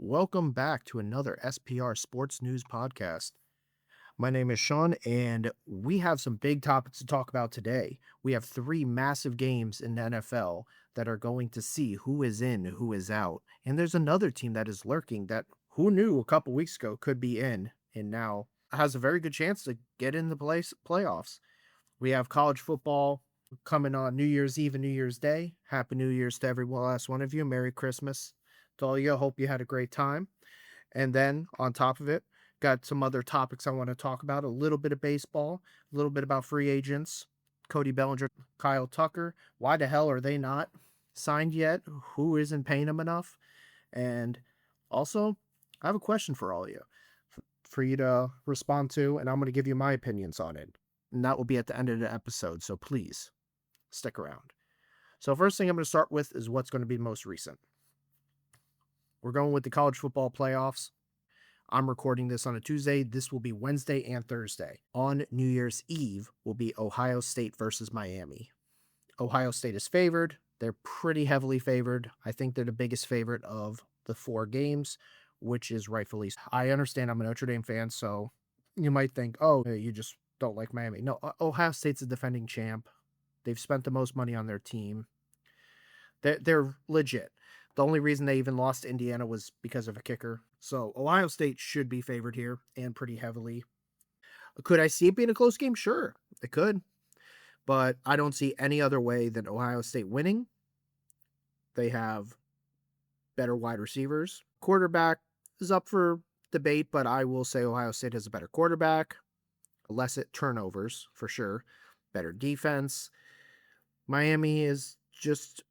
Welcome back to another SPR Sports News Podcast. My name is Sean, and we have some big topics to talk about today. We have three massive games in the NFL that are going to see who is in, who is out. And there's another team that is lurking that who knew a couple weeks ago could be in and now has a very good chance to get in the playoffs. We have college football coming on New Year's Eve and New Year's Day. Happy New Year's to every last one of you. Merry Christmas to all you. Hope you had a great time. And then on top of it, got some other topics I want to talk about. A little bit of baseball, a little bit about free agents, Cody Bellinger, Kyle Tucker. Why the hell are they not signed yet? Who isn't paying them enough? And also, I have a question for all of you for you to respond to, and I'm going to give you my opinions on it. And that will be at the end of the episode, so please stick around. So first thing I'm going to start with is what's going to be most recent. We're going with the college football playoffs. I'm recording this on a Tuesday. This will be Wednesday and Thursday. On New Year's Eve will be Ohio State versus Miami. Ohio State is favored. They're pretty heavily favored. I think they're the biggest favorite of the four games, which is rightfully. I understand I'm a Notre Dame fan, so you might think, oh, you just don't like Miami. No, Ohio State's a defending champ. They've spent the most money on their team. They're legit. The only reason they even lost to Indiana was because of a kicker. So Ohio State should be favored here and pretty heavily. Could I see it being a close game? Sure, it could. But I don't see any other way than Ohio State winning. They have better wide receivers. Quarterback is up for debate, but I will say Ohio State has a better quarterback. Less at turnovers, for sure. Better defense. Miami is just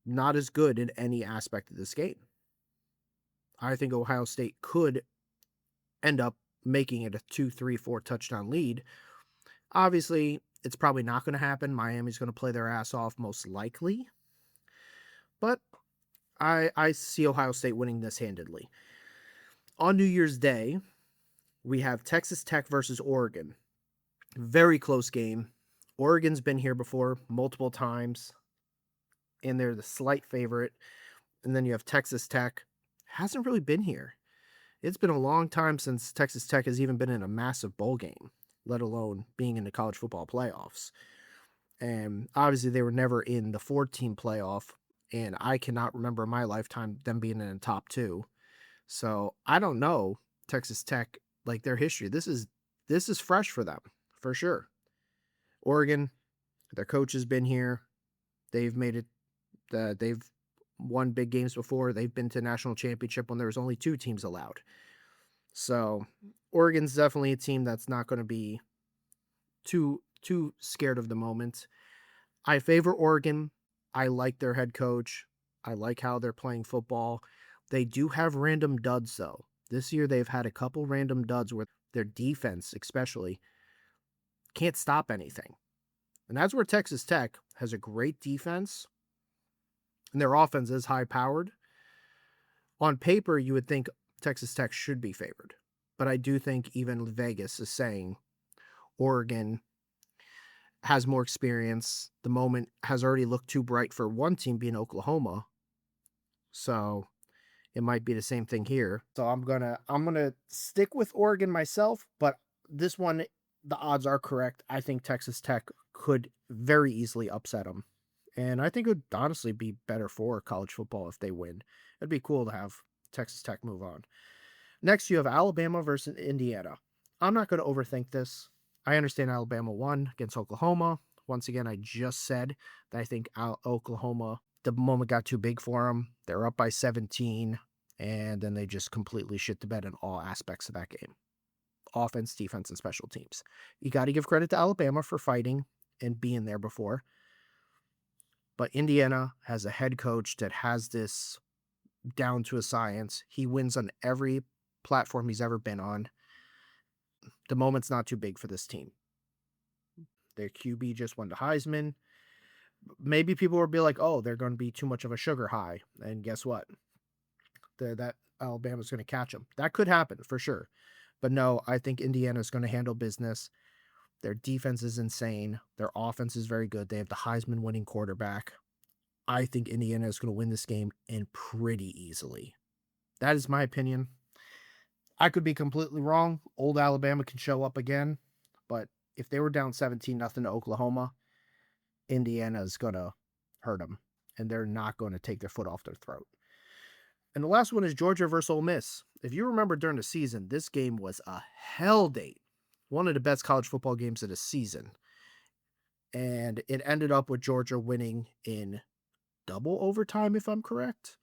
not as good in any aspect of this game. I think Ohio State could end up making it a 2, 3, 4 touchdown lead. Obviously, it's probably not going to happen. Miami's going to play their ass off most likely. But I see Ohio State winning this handedly. On New Year's Day, we have Texas Tech versus Oregon. Very close game. Oregon's been here before multiple times, and they're the slight favorite. And then you have Texas Tech. Hasn't really been here. It's been a long time since Texas Tech has even been in a massive bowl game, let alone being in the college football playoffs. And obviously they were never in the 4-team playoff, and I cannot remember in my lifetime them being in the top 2. So I don't know Texas Tech, like their history. This is fresh for them, for sure. Oregon, their coach has been here. They've made it. They've won big games before. They've been to national championship when there was only 2 teams allowed. So Oregon's definitely a team that's not going to be too scared of the moment. I favor Oregon. I like their head coach. I like how they're playing football. They do have random duds, though. This year they've had a couple random duds where their defense, especially, can't stop anything. And that's where Texas Tech has a great defense, and their offense is high-powered. On paper, you would think Texas Tech should be favored. But I do think even Vegas is saying Oregon has more experience. The moment has already looked too bright for one team being Oklahoma. So it might be the same thing here. So I'm gonna stick with Oregon myself, but this one, the odds are correct. I think Texas Tech could very easily upset them. And I think it would honestly be better for college football if they win. It'd be cool to have Texas Tech move on. Next, you have Alabama versus Indiana. I'm not going to overthink this. I understand Alabama won against Oklahoma. Once again, I just said that I think Oklahoma, the moment got too big for them. They're up by 17, and then they just completely shit the bed in all aspects of that game. Offense, defense, and special teams. You got to give credit to Alabama for fighting and being there before. But Indiana has a head coach that has this down to a science. He wins on every platform he's ever been on. The moment's not too big for this team. Their QB just won the Heisman. Maybe people will be like, oh, they're going to be too much of a sugar high. And guess what? That Alabama's going to catch them. That could happen for sure. But no, I think Indiana's going to handle business. Their defense is insane. Their offense is very good. They have the Heisman winning quarterback. I think Indiana is going to win this game and pretty easily. That is my opinion. I could be completely wrong. Old Alabama can show up again, but if they were down 17-0 to Oklahoma, Indiana is going to hurt them, and they're not going to take their foot off their throat. And the last one is Georgia versus Ole Miss. If you remember during the season, this game was a hell date. One of the best college football games of the season. And it ended up with Georgia winning in double overtime, if I'm correct.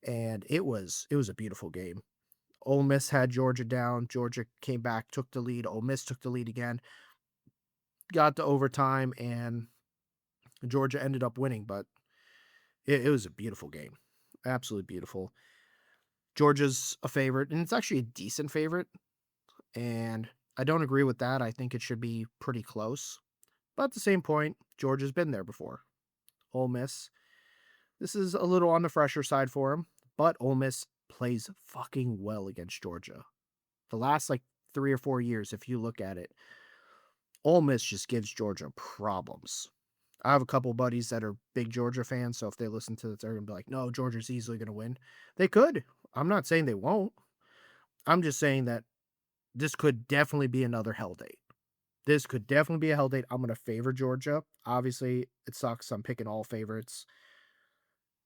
And it was a beautiful game. Ole Miss had Georgia down. Georgia came back, took the lead. Ole Miss took the lead again, got to overtime, and Georgia ended up winning. But it was a beautiful game. Absolutely beautiful. Georgia's a favorite, and it's actually a decent favorite. And I don't agree with that. I think it should be pretty close. But at the same point, Georgia's been there before. Ole Miss, this is a little on the fresher side for him, but Ole Miss plays fucking well against Georgia. The last 3 or 4 years, if you look at it, Ole Miss just gives Georgia problems. I have a couple buddies that are big Georgia fans, so if they listen to this, they're going to be like, no, Georgia's easily going to win. They could. I'm not saying they won't. I'm just saying that this could definitely be another hell date. This could definitely be a hell date. I'm going to favor Georgia. Obviously, it sucks. I'm picking all favorites.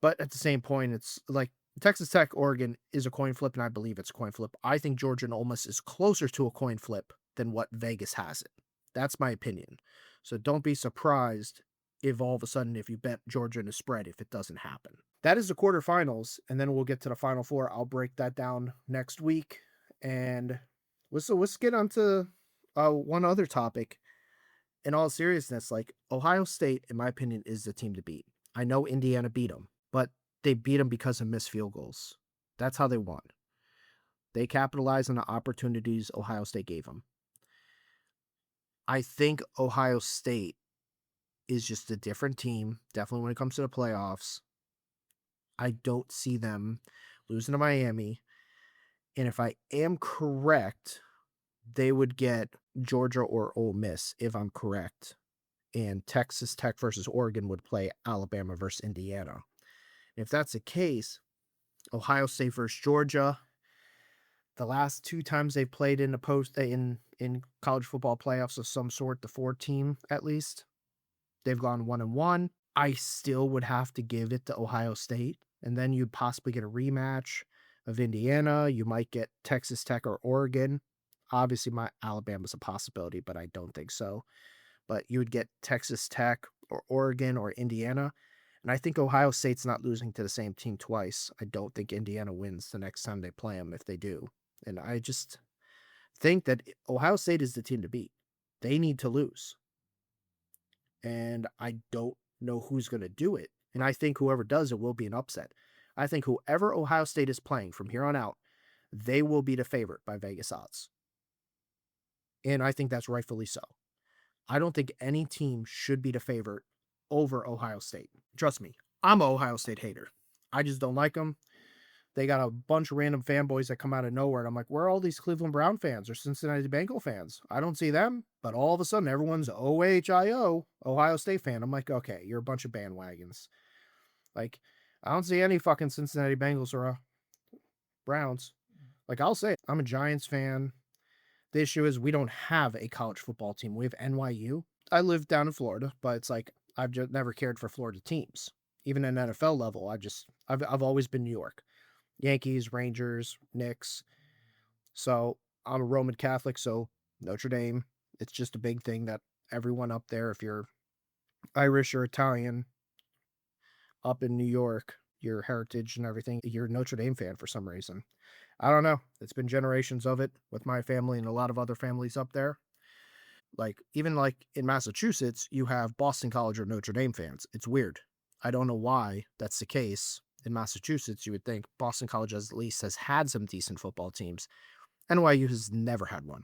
But at the same point, it's like Texas Tech, Oregon is a coin flip, and I believe it's a coin flip. I think Georgia and Ole Miss is closer to a coin flip than what Vegas has it. That's my opinion. So don't be surprised if all of a sudden, if you bet Georgia in a spread, if it doesn't happen. That is the quarterfinals, and then we'll get to the Final Four. I'll break that down next week. And let's get on to one other topic. In all seriousness, Ohio State, in my opinion, is the team to beat. I know Indiana beat them, but they beat them because of missed field goals. That's how they won. They capitalized on the opportunities Ohio State gave them. I think Ohio State is just a different team, definitely when it comes to the playoffs. I don't see them losing to Miami. And if I am correct, they would get Georgia or Ole Miss, if I'm correct. And Texas Tech versus Oregon would play Alabama versus Indiana. If that's the case, Ohio State versus Georgia, the last 2 times they've played in in college football playoffs of some sort, the 4 team at least, they've gone 1-1. I still would have to give it to Ohio State, and then you'd possibly get a rematch of Indiana. You might get Texas Tech or Oregon. Obviously, Alabama's a possibility, but I don't think so. But you would get Texas Tech or Oregon or Indiana. And I think Ohio State's not losing to the same team twice. I don't think Indiana wins the next time they play them if they do. And I just think that Ohio State is the team to beat. They need to lose. And I don't know who's going to do it. And I think whoever does it will be an upset. I think whoever Ohio State is playing from here on out, they will be the favorite by Vegas odds. And I think that's rightfully so. I don't think any team should be the favorite over Ohio State. Trust me, I'm an Ohio State hater. I just don't like them. They got a bunch of random fanboys that come out of nowhere, and I'm like, where are all these Cleveland Brown fans or Cincinnati Bengal fans? I don't see them, but all of a sudden, everyone's OHIO, Ohio State fan. I'm like, okay, you're a bunch of bandwagons. I don't see any fucking Cincinnati Bengals or Browns. I'll say it, I'm a Giants fan. The issue is we don't have a college football team. We have NYU. I live down in Florida, but it's I've just never cared for Florida teams. Even at an NFL level, I've always been New York. Yankees, Rangers, Knicks. So I'm a Roman Catholic, so Notre Dame. It's just a big thing that everyone up there, if you're Irish or Italian, up in New York, your heritage and everything, you're a Notre Dame fan for some reason. I don't know. It's been generations of it with my family and a lot of other families up there. Even in Massachusetts, you have Boston College or Notre Dame fans. It's weird. I don't know why that's the case. In Massachusetts, you would think Boston College at least has had some decent football teams. NYU has never had one.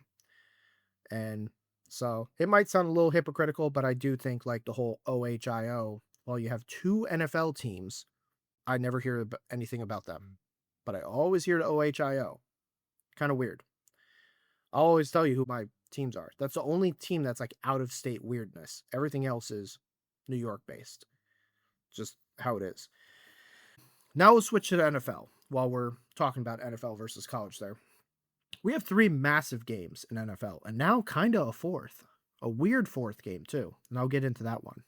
And so it might sound a little hypocritical, but I do think the whole OHIO, while you have 2 NFL teams, I never hear anything about them. But I always hear the OHIO. Kind of weird. I'll always tell you who my teams are. That's the only team that's out of state weirdness. Everything else is New York based. Just how it is. Now we'll switch to the NFL. while we're talking about NFL versus college there. We have 3 massive games in NFL, and now kind of a fourth. A weird fourth game, too, and I'll get into that one.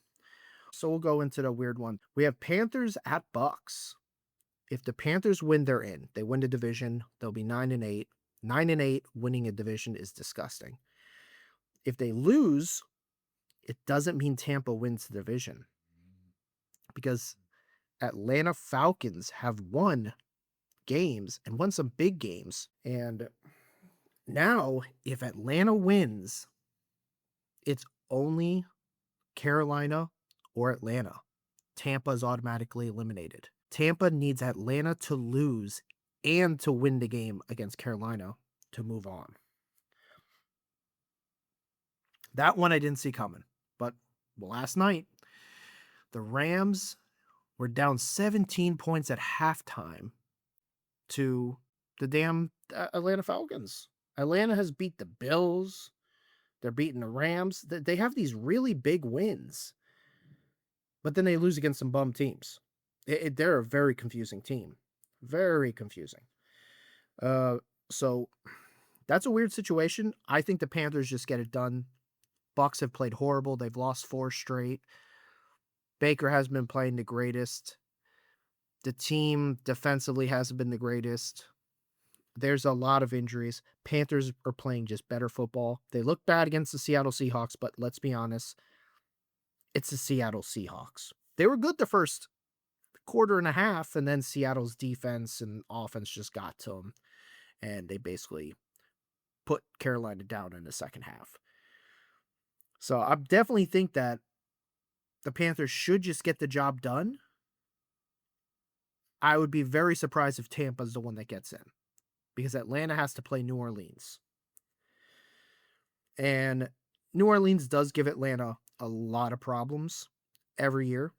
So we'll go into the weird one. We have Panthers at Bucks. If the Panthers win, they're in. They win the division, they'll be 9-8. 9-8 winning a division is disgusting. If they lose, it doesn't mean Tampa wins the division, because Atlanta Falcons have won games and won some big games. And now, if Atlanta wins, it's only Carolina or Atlanta. Tampa is automatically eliminated. Tampa needs Atlanta to lose and to win the game against Carolina to move on. That one I didn't see coming. But last night, the Rams were down 17 points at halftime to the damn Atlanta Falcons. Atlanta has beat the Bills. They're beating the Rams. They have these really big wins. But then they lose against some bum teams. They're a very confusing team. Very confusing. So that's a weird situation. I think the Panthers just get it done. Bucks have played horrible. They've lost 4 straight. Baker hasn't been playing the greatest. The team defensively hasn't been the greatest. There's a lot of injuries. Panthers are playing just better football. They look bad against the Seattle Seahawks, but let's be honest, it's the Seattle Seahawks. They were good the first quarter and a half, and then Seattle's defense and offense just got to them, and they basically put Carolina down in the second half. So I definitely think that the Panthers should just get the job done. I would be very surprised if Tampa's the one that gets in, because Atlanta has to play New Orleans. And New Orleans does give Atlanta a lot of problems every year.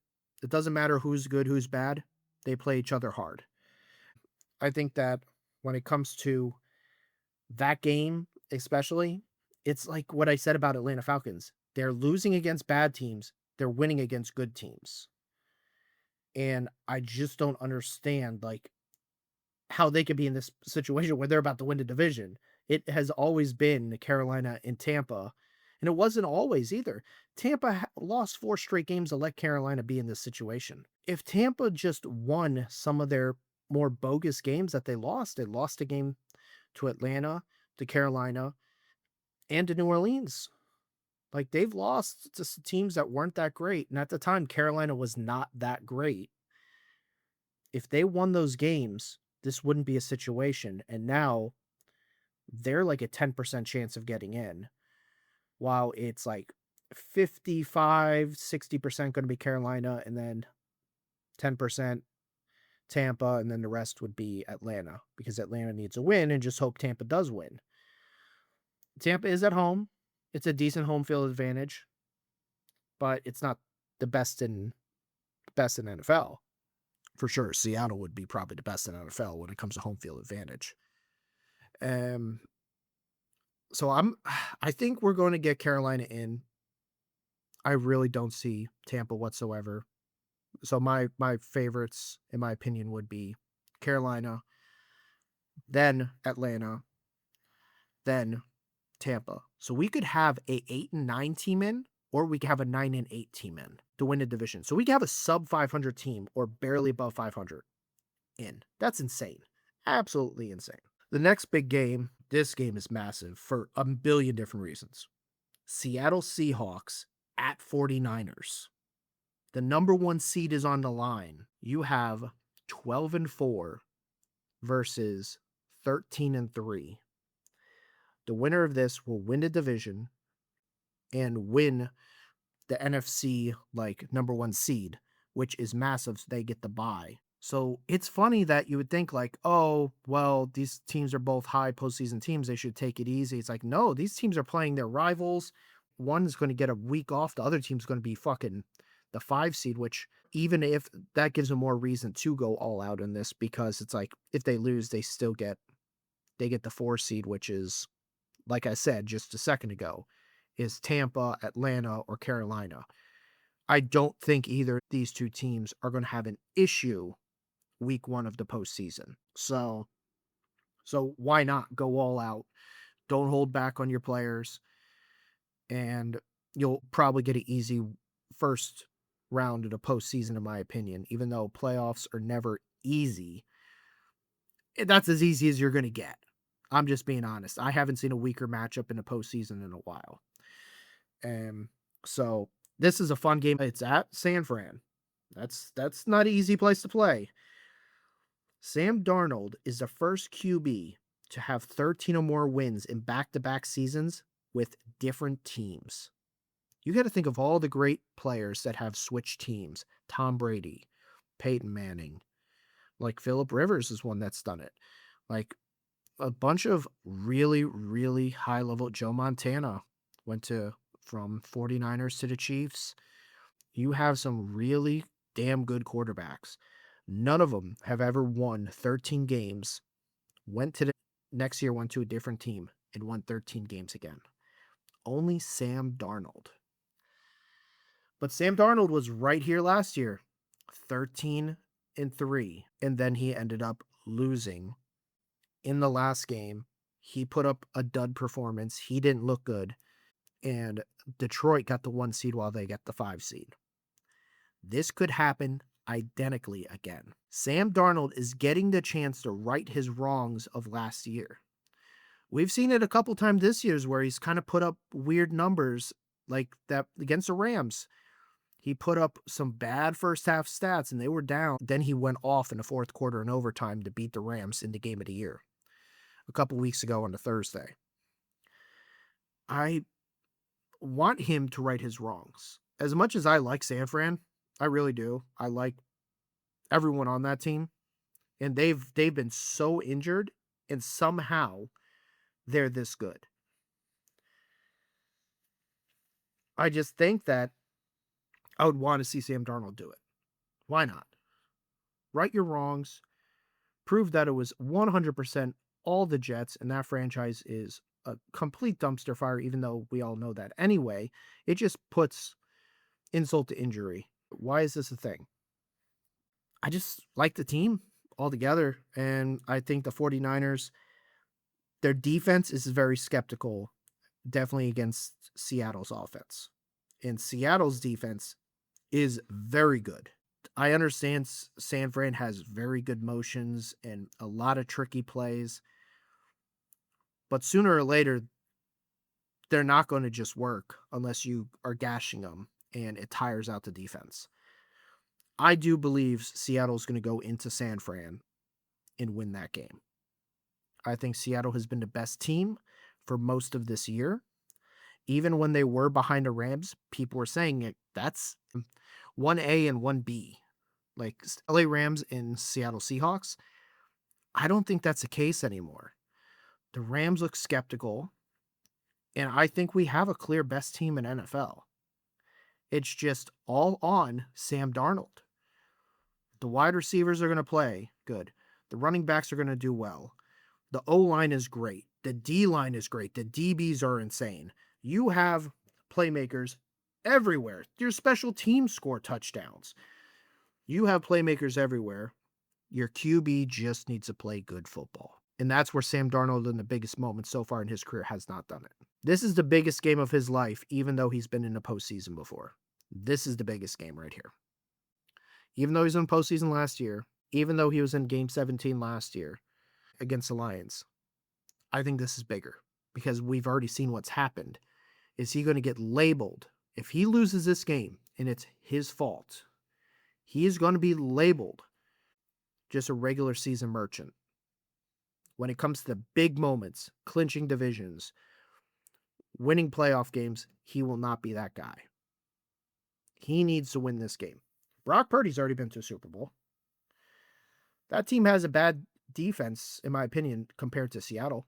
It doesn't matter who's good, who's bad. They play each other hard. I think that when it comes to that game, especially, it's like what I said about Atlanta Falcons. They're losing against bad teams. They're winning against good teams. And I just don't understand, like, how they could be in this situation where they're about to win the division. It has always been Carolina and Tampa, and it wasn't always either. Tampa lost 4 straight games to let Carolina be in this situation. If Tampa just won some of their more bogus games that they lost a game to Atlanta, to Carolina, and to New Orleans. Like, they've lost to teams that weren't that great. And at the time, Carolina was not that great. If they won those games, this wouldn't be a situation. And now they're like a 10% chance of getting in, while it's like 55, 60% going to be Carolina, and then 10% Tampa, and then the rest would be Atlanta, because Atlanta needs a win and just hope Tampa does win. Tampa is at home. It's a decent home field advantage, but it's not the best in NFL. For sure, Seattle would be probably the best in NFL when it comes to home field advantage. So I think we're going to get Carolina in. I really don't see Tampa whatsoever. So my favorites, in my opinion, would be Carolina, then Atlanta, then Tampa. So we could have a 8-9 team in, or we could have a 9-8 team in to win the division. So we could have a sub 500 team or barely above 500 in. That's insane. Absolutely insane. The next big game, this game is massive for a billion different reasons. Seattle Seahawks at 49ers. The number 1 seed is on the line. You have 12-4 versus 13-3. The winner of this will win the division and win the NFC like number 1 seed, which is massive. So they get the bye. So it's funny that you would think like, oh, well, these teams are both high postseason teams. They should take it easy. It's like, no, these teams are playing their rivals. One is going to get a week off. The other team's going to be fucking the 5 seed, which even if that gives them more reason to go all out in this, because it's like, if they lose, they still get the 4 seed, which is, like I said just a second ago, is Tampa, Atlanta, or Carolina. I don't think either of these 2 teams are going to have an issue week 1 of the postseason. So why not go all out? Don't hold back on your players, and you'll probably get an easy first round of the postseason, in my opinion. Even though playoffs are never easy, that's as easy as you're going to get. I'm just being honest. I haven't seen a weaker matchup in the postseason in a while. And so this is a fun game. It's at San Fran. That's not an easy place to play. Sam Darnold is the first QB to have 13 or more wins in back-to-back seasons with different teams. You got to think of all the great players that have switched teams. Tom Brady, Peyton Manning, like Phillip Rivers is one that's done it. Like a bunch of really, really high level. Joe Montana went from 49ers to the Chiefs. You have some really damn good quarterbacks. None of them have ever won 13 games, went to the next year, went to a different team, and won 13 games again. Only Sam Darnold. But Sam Darnold was right here last year, 13-3, and then he ended up losing in the last game. He put up a dud performance. He didn't look good, and Detroit got the 1 seed while they got the 5 seed. This could happen identically again. Sam Darnold is getting the chance to right his wrongs of last year. We've seen it a couple times this year where he's kind of put up weird numbers like that against the Rams. He put up some bad first half stats and they were down. Then he went off in the fourth quarter in overtime to beat the Rams in the game of the year a couple weeks ago on a Thursday. I want him to right his wrongs. As much as I like San Fran, I really do. I like everyone on that team, and they've been so injured, and somehow they're this good. I just think that I would want to see Sam Darnold do it. Why not? Right your wrongs. Prove that it was 100% all the Jets, and that franchise is a complete dumpster fire, even though we all know that anyway. It just puts insult to injury. Why is this a thing? I just like the team altogether, and I think the 49ers, their defense is very skeptical, definitely against Seattle's offense. And Seattle's defense is very good. I understand San Fran has very good motions and a lot of tricky plays, but sooner or later, they're not going to just work unless you are gashing them and it tires out the defense. I do believe Seattle's going to go into San Fran and win that game. I think Seattle has been the best team for most of this year. Even when they were behind the Rams, people were saying it, that's 1A and 1B. Like LA Rams and Seattle Seahawks. I don't think that's the case anymore. The Rams look skeptical, and I think we have a clear best team in NFL. It's just all on Sam Darnold. The wide receivers are going to play good. The running backs are going to do well. The O-line is great. The D-line is great. The DBs are insane. You have playmakers everywhere. Your special teams score touchdowns. You have playmakers everywhere. Your QB just needs to play good football. And that's where Sam Darnold, in the biggest moment so far in his career, has not done it. This is the biggest game of his life, even though he's been in the postseason before. This is the biggest game right here. Even though he was in postseason last year, even though he was in Game 17 last year against the Lions, I think this is bigger because we've already seen what's happened. Is he going to get labeled? If he loses this game and it's his fault, he is going to be labeled just a regular season merchant. When it comes to the big moments, clinching divisions, winning playoff games, he will not be that guy. He needs to win this game. Brock Purdy's already been to a Super Bowl. That team has a bad defense, in my opinion, compared to Seattle.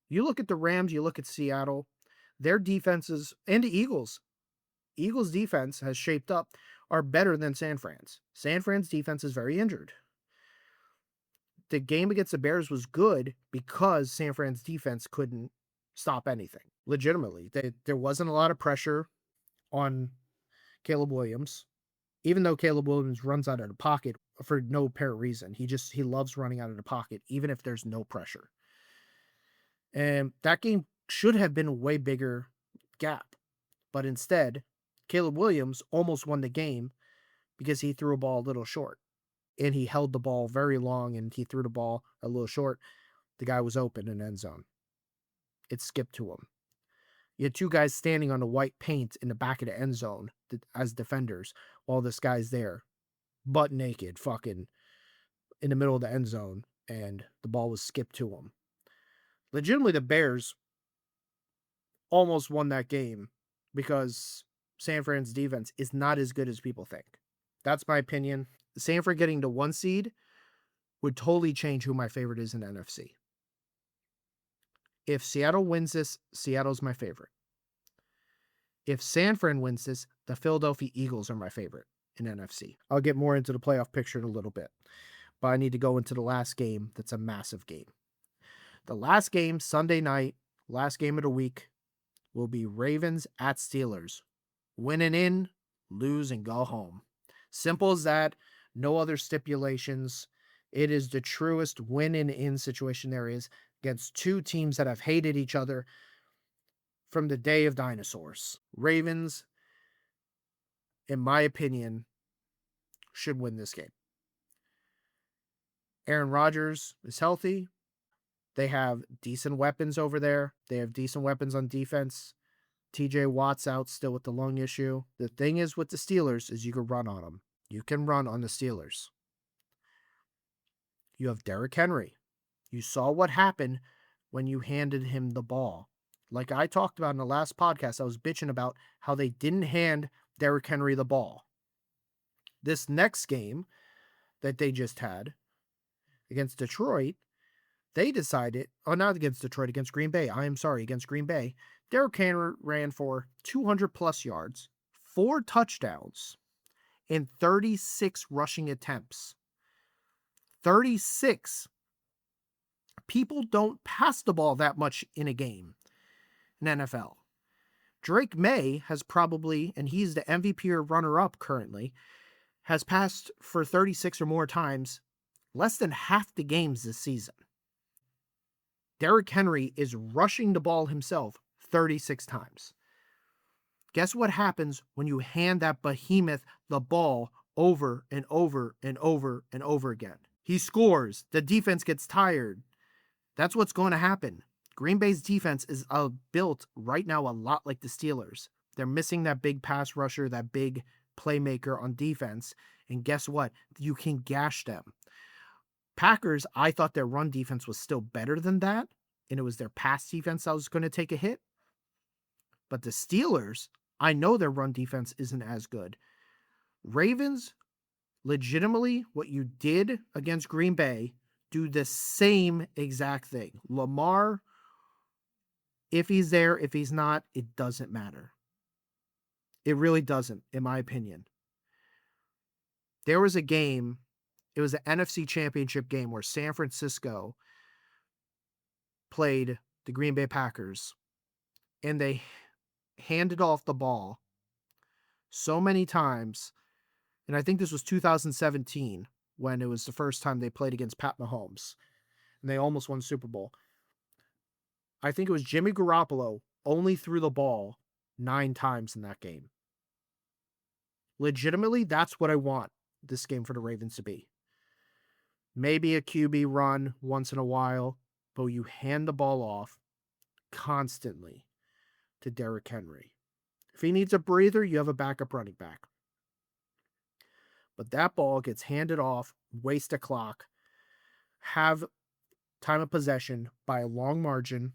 You look at the Rams, you look at Seattle, their defenses, and the Eagles' defense has shaped up, are better than San Fran's. San Fran's defense is very injured. The game against the Bears was good because San Fran's defense couldn't stop anything. Legitimately, there wasn't a lot of pressure on Caleb Williams. Even though Caleb Williams runs out of the pocket for no apparent reason. He loves running out of the pocket, even if there's no pressure. And that game should have been a way bigger gap. But instead, Caleb Williams almost won the game because he threw a ball a little short. And he held the ball very long and he threw the ball a little short. The guy was open in end zone. It skipped to him. You had two guys standing on the white paint in the back of the end zone as defenders while this guy's there, butt naked, fucking in the middle of the end zone, and the ball was skipped to him. Legitimately, the Bears almost won that game because San Fran's defense is not as good as people think. That's my opinion. San Fran getting the 1 seed would totally change who my favorite is in the NFC. If Seattle wins this, Seattle's my favorite. If San Fran wins this, the Philadelphia Eagles are my favorite in NFC. I'll get more into the playoff picture in a little bit, but I need to go into the last game that's a massive game. The last game, Sunday night, last game of the week, will be Ravens at Steelers. Win and in, lose and go home. Simple as that. No other stipulations. It is the truest win and in situation there is against two teams that have hated each other from the day of dinosaurs. Ravens, in my opinion, should win this game. Aaron Rodgers is healthy. They have decent weapons over there. They have decent weapons on defense. TJ Watt's out still with the lung issue. The thing is with the Steelers is you can run on them. You can run on the Steelers. You have Derrick Henry. You saw what happened when you handed him the ball. Like I talked about in the last podcast, I was bitching about how they didn't hand Derrick Henry the ball. This next game that they just had against Detroit, they decided, not against Detroit, against Green Bay. Against Green Bay. Derrick Henry ran for 200 plus yards, 4 touchdowns, and 36 rushing attempts. 36. People don't pass the ball that much in a game in NFL. Drake May has probably, and he's the MVP or runner-up currently, has passed for 36 or more times less than half the games this season. Derrick Henry is rushing the ball himself 36 times. Guess what happens when you hand that behemoth the ball over and over and over and over again? He scores. The defense gets tired. That's what's going to happen. Green Bay's defense is built right now a lot like the Steelers. They're missing that big pass rusher, that big playmaker on defense. And guess what? You can gash them. Packers, I thought their run defense was still better than that. And it was their pass defense that was going to take a hit. But the Steelers, I know their run defense isn't as good. Ravens, legitimately, what you did against Green Bay, do the same exact thing. Lamar, if he's there, if he's not, it doesn't matter. It really doesn't, in my opinion. There was a game, it was an NFC Championship game where San Francisco played the Green Bay Packers, and they handed off the ball so many times, and I think this was 2017 when it was the first time they played against Pat Mahomes, and they almost won the Super Bowl. I think it was Jimmy Garoppolo only threw the ball 9 times in that game. Legitimately, that's what I want this game for the Ravens to be. Maybe a QB run once in a while, but you hand the ball off constantly to Derrick Henry. If he needs a breather, you have a backup running back. But that ball gets handed off, waste a clock, have time of possession by a long margin,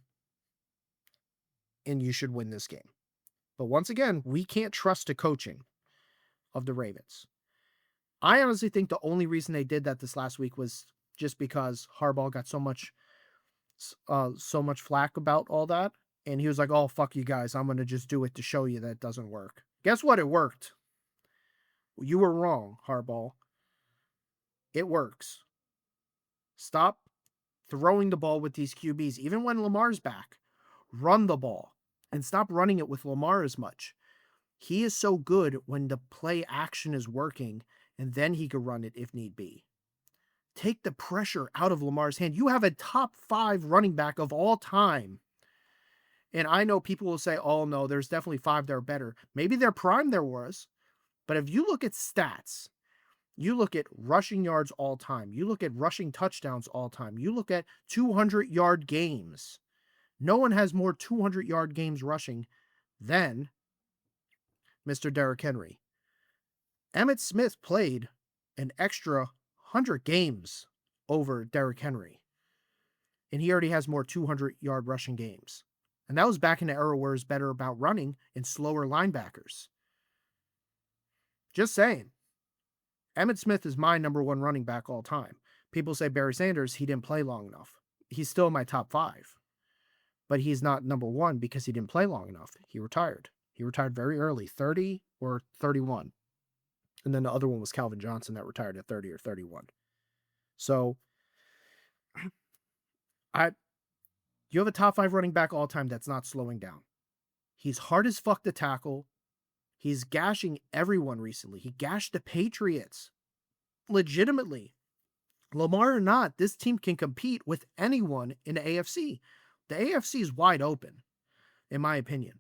and you should win this game. But once again, we can't trust the coaching of the Ravens. I honestly think the only reason they did that this last week was just because Harbaugh got so much flack about all that. And he was like, oh, fuck you guys. I'm going to just do it to show you that it doesn't work. Guess what? It worked. You were wrong, Harbaugh. It works. Stop throwing the ball with these QBs, even when Lamar's back. Run the ball and stop running it with Lamar as much. He is so good when the play action is working and then he could run it if need be. Take the pressure out of Lamar's hand. You have a top 5 running back of all time. And I know people will say, oh, no, there's definitely 5 that are better. Maybe their prime there was. But if you look at stats, you look at rushing yards all time. You look at rushing touchdowns all time. You look at 200-yard games. No one has more 200-yard games rushing than Mr. Derrick Henry. Emmitt Smith played an extra 100 games over Derrick Henry. And he already has more 200-yard rushing games. And that was back in the era where it was better about running and slower linebackers. Just saying. Emmitt Smith is my number 1 running back all time. People say Barry Sanders, he didn't play long enough. He's still in my top 5. But he's not number 1 because he didn't play long enough. He retired. He retired very early, 30 or 31. And then the other one was Calvin Johnson that retired at 30 or 31. So, you have a top 5 running back all time that's not slowing down. He's hard as fuck to tackle. He's gashing everyone recently. He gashed the Patriots. Legitimately. Lamar or not, this team can compete with anyone in the AFC. The AFC is wide open, in my opinion.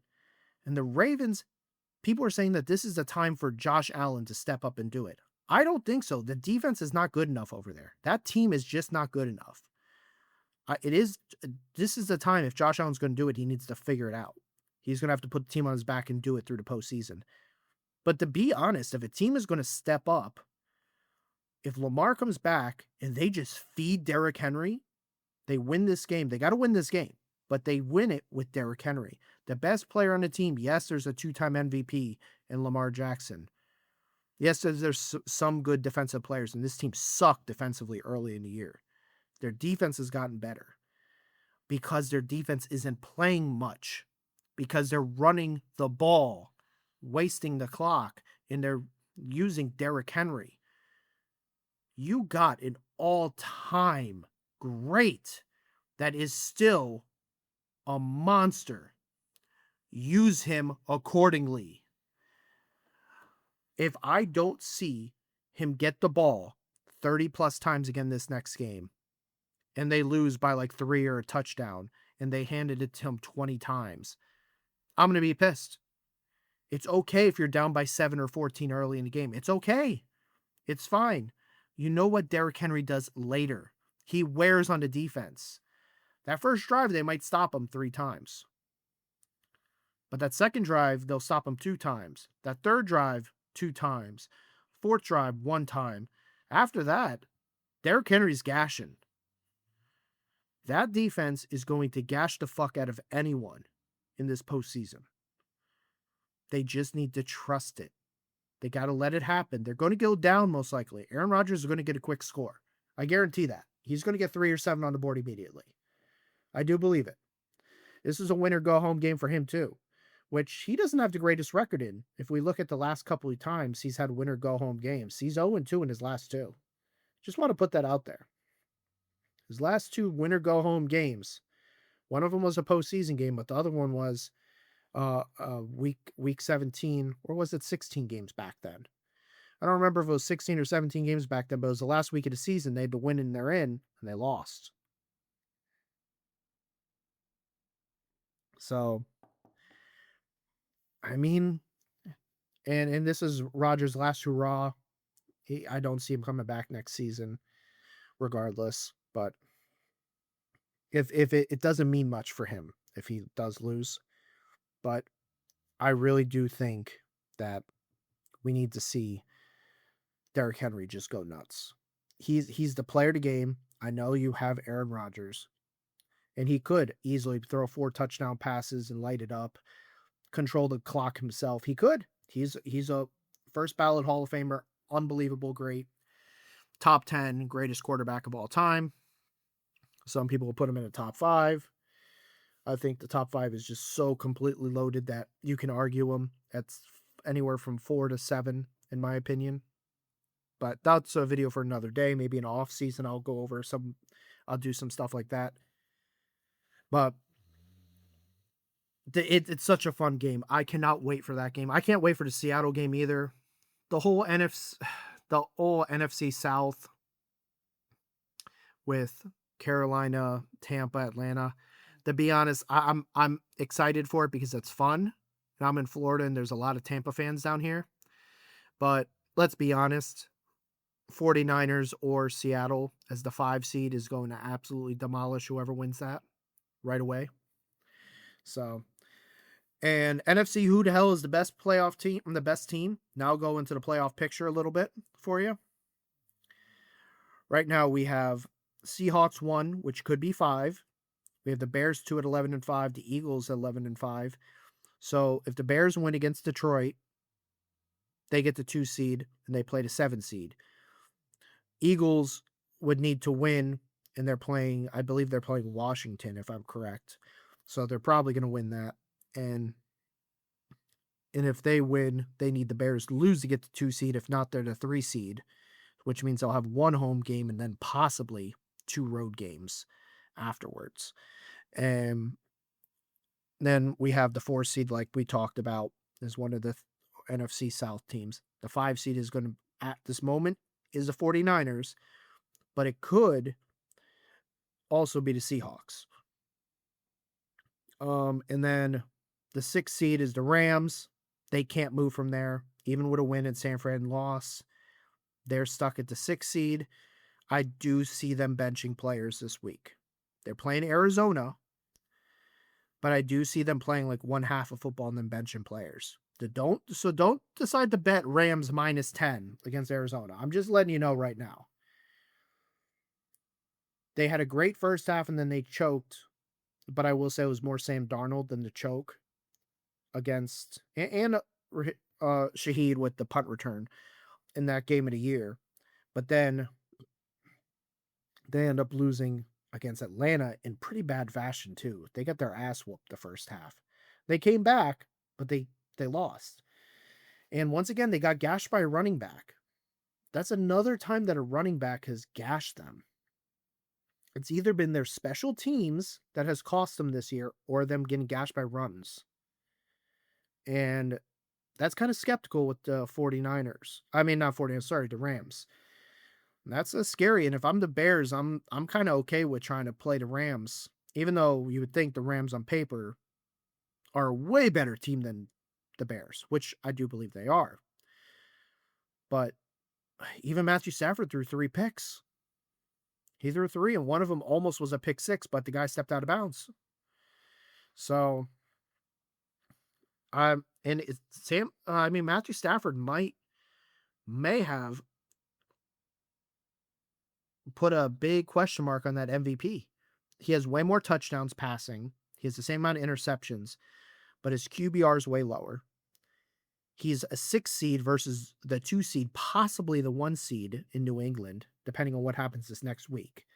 And the Ravens, people are saying that this is the time for Josh Allen to step up and do it. I don't think so. The defense is not good enough over there. That team is just not good enough. This is the time, if Josh Allen's going to do it, he needs to figure it out. He's going to have to put the team on his back and do it through the postseason. But to be honest, if a team is going to step up, if Lamar comes back and they just feed Derrick Henry, they win this game. They got to win this game, but they win it with Derrick Henry. The best player on the team, yes, there's a 2-time MVP in Lamar Jackson. Yes, there's some good defensive players, and this team sucked defensively early in the year. Their defense has gotten better because their defense isn't playing much, because they're running the ball, wasting the clock, and they're using Derrick Henry. You got an all-time great that is still a monster. Use him accordingly. If I don't see him get the ball 30 plus times again this next game, and they lose by like 3 or a touchdown, and they handed it to him 20 times, I'm going to be pissed. It's okay if you're down by 7 or 14 early in the game. It's okay. It's fine. You know what Derrick Henry does later. He wears on the defense. That first drive, they might stop him 3 times. But that second drive, they'll stop him 2 times. That third drive, 2 times. Fourth drive, 1 time. After that, Derrick Henry's gashing. That defense is going to gash the fuck out of anyone in this postseason. They just need to trust it. They got to let it happen. They're going to go down most likely. Aaron Rodgers is going to get a quick score. I guarantee that. He's going to get 3 or 7 on the board immediately. I do believe it. This is a winner-go-home game for him too, which he doesn't have the greatest record in. If we look at the last couple of times he's had winner-go-home games, he's 0-2 in his last 2. Just want to put that out there. His last 2 winner-go-home games, one of them was a postseason game, but the other one was week 17, or was it 16 games back then? I don't remember if it was 16 or 17 games back then, but it was the last week of the season. They had to win and they're in, and they lost. So, I mean, and this is Rodgers' last hurrah. I don't see him coming back next season, regardless. But if it doesn't mean much for him if he does lose. But I really do think that we need to see Derrick Henry just go nuts. He's the player to game. I know you have Aaron Rodgers, and he could easily throw 4 touchdown passes and light it up, control the clock himself. He could. He's a first ballot Hall of Famer, unbelievable great, top 10 greatest quarterback of all time. Some people will put him in the top 5. I think the top 5 is just so completely loaded that you can argue him. That's anywhere from 4 to 7, in my opinion. But that's a video for another day. Maybe in off season, I'll do some stuff like that. But it's such a fun game. I cannot wait for that game. I can't wait for the Seattle game either. The whole the whole NFC South with Carolina, Tampa, Atlanta. To be honest, I'm excited for it because it's fun. And I'm in Florida and there's a lot of Tampa fans down here. But let's be honest, 49ers or Seattle as the 5 seed is going to absolutely demolish whoever wins that right away. So, and NFC, who the hell is the best playoff team? The best team. Now I'll go into the playoff picture a little bit for you. Right now we have Seahawks 1, which could be 5. We have the Bears 2 at 11-5, the Eagles at 11-5. So if the Bears win against Detroit, they get the 2 seed and they play the 7 seed. Eagles would need to win, and I believe they're playing Washington, if I'm correct. So they're probably going to win that. And if they win, they need the Bears to lose to get the 2 seed. If not, they're the 3 seed, which means they'll have 1 home game and then possibly 2 road games afterwards. And then we have the 4 seed, like we talked about, is one of the NFC South teams. The 5 seed is going to, at this moment, is the 49ers, but it could also be the Seahawks. And then the 6 seed is the Rams. They can't move from there. Even with a win in San Fran loss, they're stuck at the 6 seed. I do see them benching players this week. They're playing Arizona, but I do see them playing like one half of football and then benching players. Don't decide to bet Rams -10 against Arizona. I'm just letting you know right now. They had a great first half and then they choked, but I will say it was more Sam Darnold than the choke against and Shaheed with the punt return in that game of the year. But then they end up losing against Atlanta in pretty bad fashion too. They got their ass whooped the first half. They came back, but they lost. And once again, they got gashed by a running back. That's another time that a running back has gashed them. It's either been their special teams that has cost them this year or them getting gashed by runs. And that's kind of skeptical with the 49ers. I mean, not 49ers, sorry, the Rams. That's scary. And if I'm the Bears, I'm kind of okay with trying to play the Rams, even though you would think the Rams on paper are a way better team than the Bears, which I do believe they are. But even Matthew Stafford threw 3 picks. He threw 3, and one of them almost was a pick 6, but the guy stepped out of bounds. So, Matthew Stafford may have put a big question mark on that MVP. He has way more touchdowns passing. He has the same amount of interceptions, but his QBR is way lower. He's a 6 seed versus the 2 seed, possibly the 1 seed in New England, depending on what happens this next week.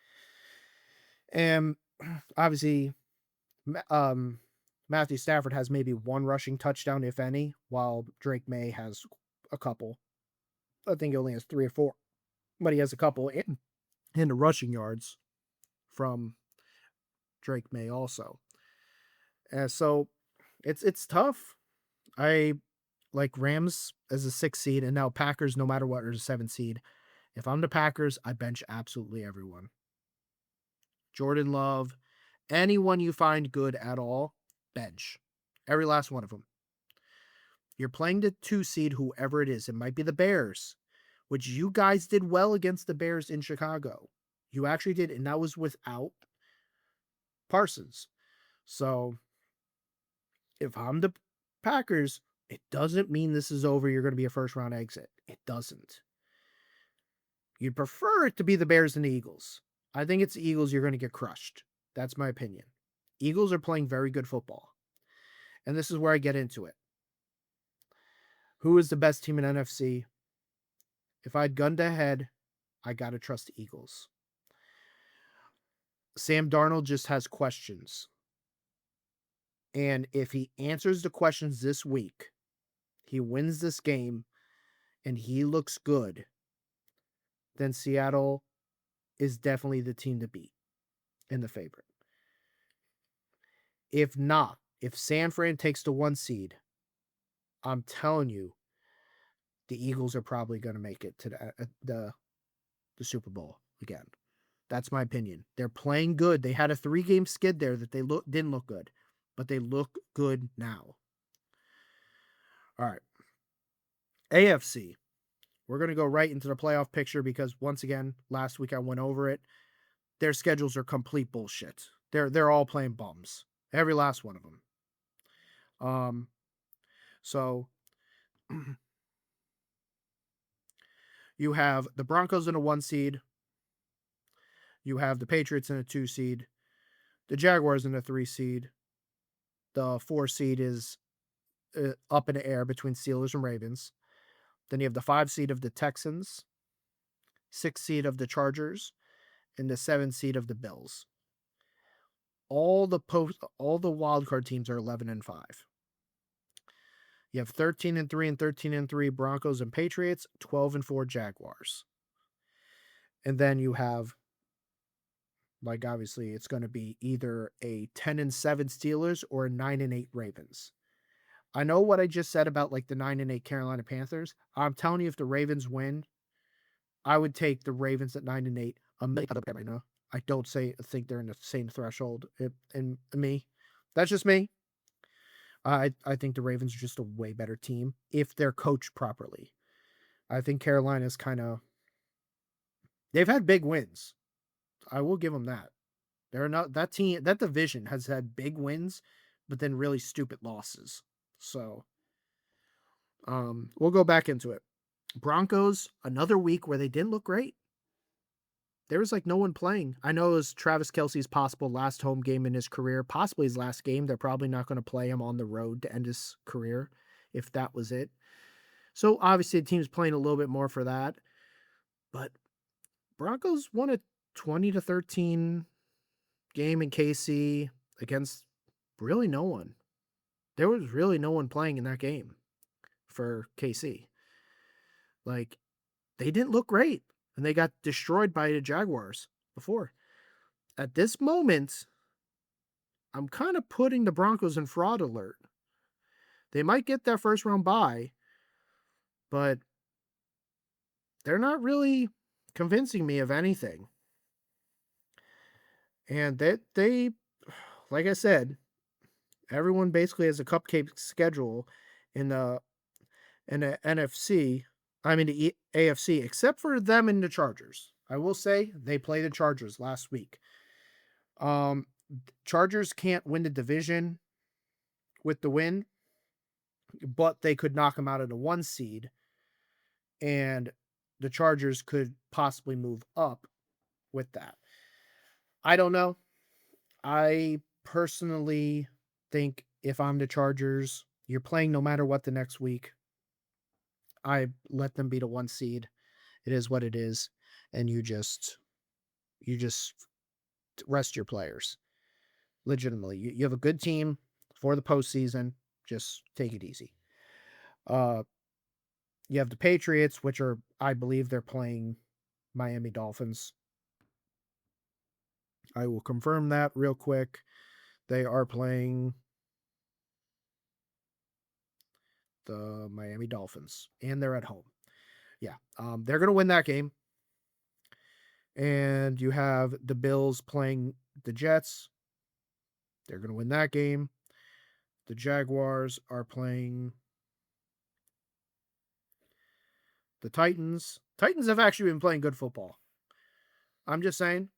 And obviously, Matthew Stafford has maybe 1 rushing touchdown, if any, while Drake May has a couple. I think he only has 3 or 4, but he has a couple in the rushing yards from Drake May also. So it's tough. I like Rams as a 6 seed, and now Packers, no matter what, are a 7 seed. If I'm the Packers, I bench absolutely everyone. Jordan Love, anyone you find good at all, bench. Every last one of them. You're playing the 2 seed, whoever it is. It might be the Bears, which you guys did well against the Bears in Chicago. You actually did, and that was without Parsons. So if I'm the Packers, it doesn't mean this is over. You're going to be a first-round exit. It doesn't. You'd prefer it to be the Bears and the Eagles. I think it's the Eagles. You're going to get crushed. That's my opinion. Eagles are playing very good football. And this is where I get into it. Who is the best team in NFC? If I'd gunned ahead, I got to trust the Eagles. Sam Darnold just has questions. And if he answers the questions this week, he wins this game, and he looks good, then Seattle is definitely the team to beat and the favorite. If not, if San Fran takes the 1 seed, I'm telling you, the Eagles are probably going to make it to the Super Bowl again. That's my opinion. They're playing good. They had a 3-game skid there that didn't look good, but they look good now. All right. AFC. We're going to go right into the playoff picture because once again, last week I went over it. Their schedules are complete bullshit. They're all playing bums. Every last one of them. So you have the Broncos in a 1 seed. You have the Patriots in a 2 seed. The Jaguars in a 3 seed. The 4 seed is up in the air between Steelers and Ravens. Then you have the 5 seed of the Texans, 6 seed of the Chargers, and the 7 seed of the Bills. All the wildcard teams are 11-5. You have 13-3 and 13-3 Broncos and Patriots, 12-4 Jaguars. And then you have, like, obviously it's going to be either a 10-7 Steelers or a 9-8 Ravens. I know what I just said about like the 9-8 Carolina Panthers. I'm telling you, if the Ravens win, I would take the Ravens at 9-8 a million right now. I don't think they're in the same threshold. And me, that's just me. I think the Ravens are just a way better team if they're coached properly. I think Carolina's they've had big wins. I will give them that. They're not that team. That division has had big wins, but then really stupid losses. So, we'll go back into it. Broncos, another week where they didn't look great. There was like no one playing. I know it was Travis Kelce's possible last home game in his career, possibly his last game. They're probably not going to play him on the road to end his career if that was it. So obviously the team's playing a little bit more for that. But Broncos won a 20-13 game in KC against really no one. There was really no one playing in that game for KC. Like, they didn't look great, and they got destroyed by the Jaguars before. At this moment, I'm kind of putting the Broncos in fraud alert. They might get their first round bye, but they're not really convincing me of anything. And they like I said, everyone basically has a cupcake schedule in the NFC. I mean the AFC, except for them and the Chargers. I will say they played the Chargers last week. Chargers can't win the division with the win, but they could knock them out of the 1 seed, and the Chargers could possibly move up with that. I don't know. I personally think if I'm the Chargers, you're playing no matter what the next week. I let them be the 1 seed. It is what it is, and you just rest your players. Legitimately, you have a good team for the postseason. Just take it easy. You have the Patriots, which are, I believe, they're playing Miami Dolphins. I will confirm that real quick. They are playing the Miami Dolphins, and they're at home. Yeah, they're going to win that game. And you have the Bills playing the Jets. They're going to win that game. The Jaguars are playing the Titans. Titans have actually been playing good football. I'm just saying.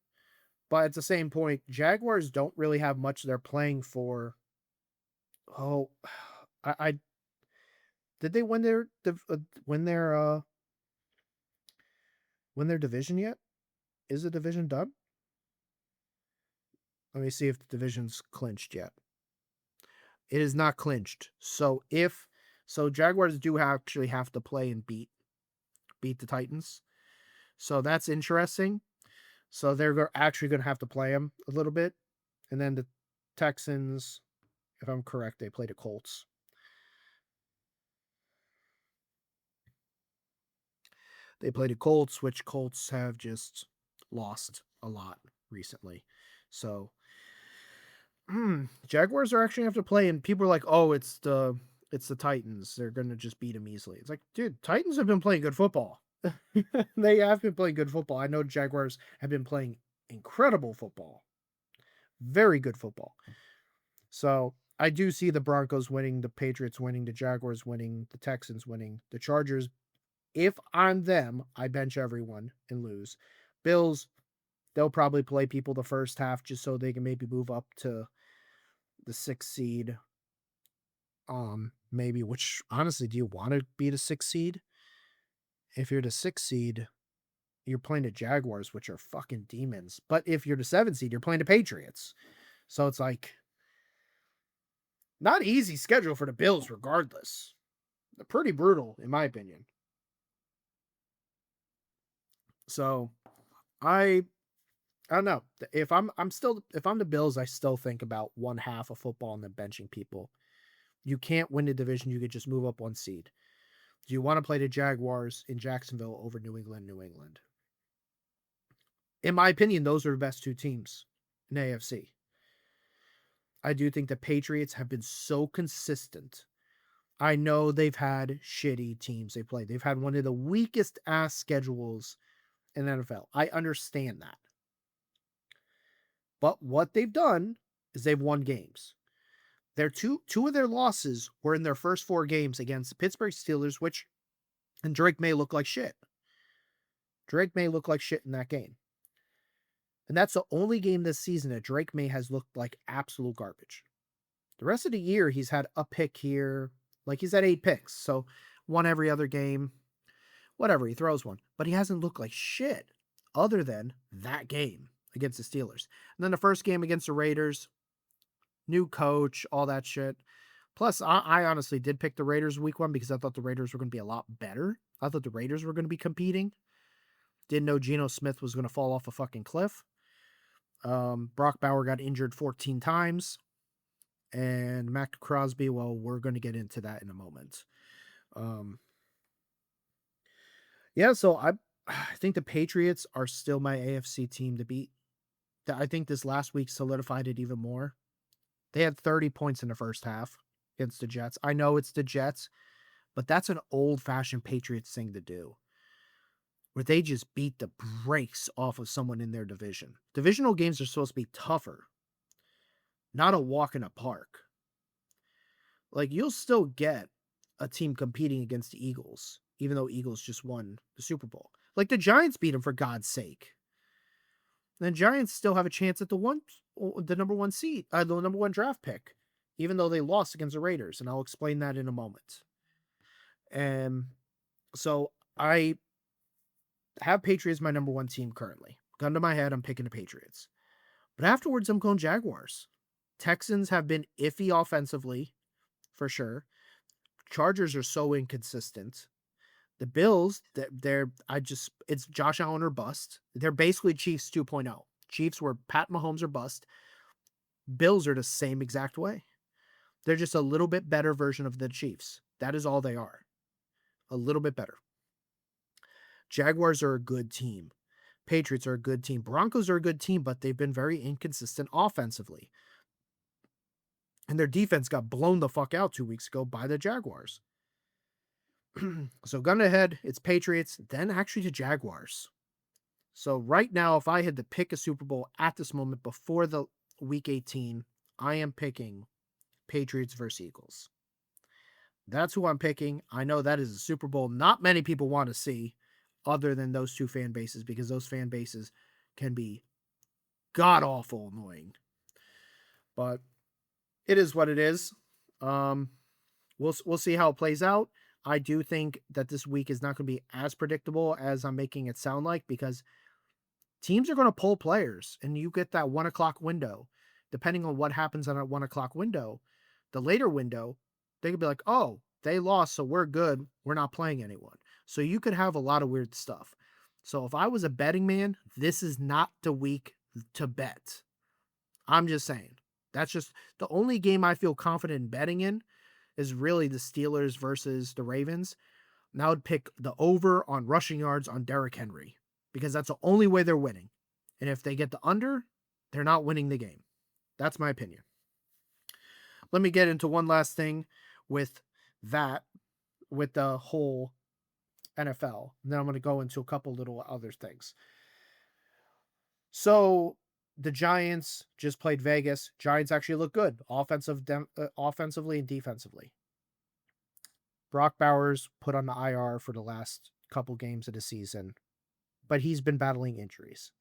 But at the same point, Jaguars don't really have much they're playing for. Oh, I did they win their division yet? Is the division done? Let me see if the division's clinched yet. It is not clinched. So Jaguars do actually have to play and beat the Titans. So that's interesting. So they're actually going to have to play them a little bit. And then the Texans, if I'm correct, they play the Colts. They play the Colts, which Colts have just lost a lot recently. So Jaguars are actually going to have to play, and people are like, oh, it's the it's the Titans. They're going to just beat them easily. It's like, dude, Titans have been playing good football. They have been playing good football. I know Jaguars have been playing incredible football. Very good football. So I do see the Broncos winning, the Patriots winning, the Jaguars winning, the Texans winning, the Chargers. If I'm them, I bench everyone and lose. Bills, they'll probably play people the first half just so they can maybe move up to the 6th seed. Maybe, which honestly, do you want to be the 6th seed? If you're the 6th seed, you're playing the Jaguars, which are fucking demons. But if you're the 7th seed, you're playing the Patriots. So it's like, not easy schedule for the Bills regardless. They're pretty brutal, in my opinion. So I don't know. If I'm the Bills, I still think about one half of football and then benching people. You can't win the division, you could just move up one seed. Do you want to play the Jaguars in Jacksonville over New England? In my opinion, those are the best two teams in AFC. I do think the Patriots have been so consistent. I know they've had shitty teams they play. They've had one of the weakest ass schedules in the NFL. I understand that. But what they've done is they've won games. Their two of their losses were in their first 4 games against the Pittsburgh Steelers, and Drake May looked like shit. Drake May looked like shit in that game. And that's the only game this season that Drake May has looked like absolute garbage. The rest of the year, he's had a pick here. Like, he's had 8 picks. So, one every other game. Whatever, he throws one. But he hasn't looked like shit other than that game against the Steelers. And then the first game against the Raiders, new coach, all that shit. Plus, I honestly did pick the Raiders week 1 because I thought the Raiders were going to be a lot better. I thought the Raiders were going to be competing. Didn't know Geno Smith was going to fall off a fucking cliff. Brock Bauer got injured 14 times. And Mac Crosby, well, we're going to get into that in a moment. Yeah, so I think the Patriots are still my AFC team to beat. I think this last week solidified it even more. They had 30 points in the first half against the Jets. I know it's the Jets, but that's an old-fashioned Patriots thing to do, where they just beat the brakes off of someone in their division. Divisional games are supposed to be tougher, not a walk in a park. Like, you'll still get a team competing against the Eagles, even though Eagles just won the Super Bowl. Like, the Giants beat them, for God's sake. And the Giants still have a chance at the number 1 seed, the number 1 draft pick, even though they lost against the Raiders, and I'll explain that in a moment. And so I have Patriots my number 1 team currently. Gun to my head, I'm picking the Patriots. But afterwards, I'm going Jaguars. Texans have been iffy offensively, for sure. Chargers are so inconsistent. The Bills, it's Josh Allen or bust. They're basically Chiefs 2.0. Chiefs were Pat Mahomes or bust. Bills are the same exact way. They're just a little bit better version of the Chiefs. That is all they are. A little bit better. Jaguars are a good team. Patriots are a good team. Broncos are a good team, but they've been very inconsistent offensively. And their defense got blown the fuck out 2 weeks ago by the Jaguars. So gun ahead, it's Patriots, then actually the Jaguars. So right now, if I had to pick a Super Bowl at this moment before the Week 18, I am picking Patriots versus Eagles. That's who I'm picking. I know that is a Super Bowl not many people want to see other than those two fan bases, because those fan bases can be god-awful annoying. But it is what it is. We'll see how it plays out. I do think that this week is not going to be as predictable as I'm making it sound like, because teams are going to pull players, and you get that 1 o'clock window. Depending on what happens on that 1 o'clock window, the later window, they could be like, oh, they lost, so we're good. We're not playing anyone. So you could have a lot of weird stuff. So if I was a betting man, this is not the week to bet. I'm just saying. That's just the only game I feel confident in betting in is really the Steelers versus the Ravens. And I would pick the over on rushing yards on Derrick Henry, because that's the only way they're winning. And if they get the under, they're not winning the game. That's my opinion. Let me get into one last thing with that with the whole NFL. And then I'm going to go into a couple little other things. So the Giants just played Vegas. Giants actually look good offensively and defensively. Brock Bowers put on the IR for the last couple games of the season, but he's been battling injuries.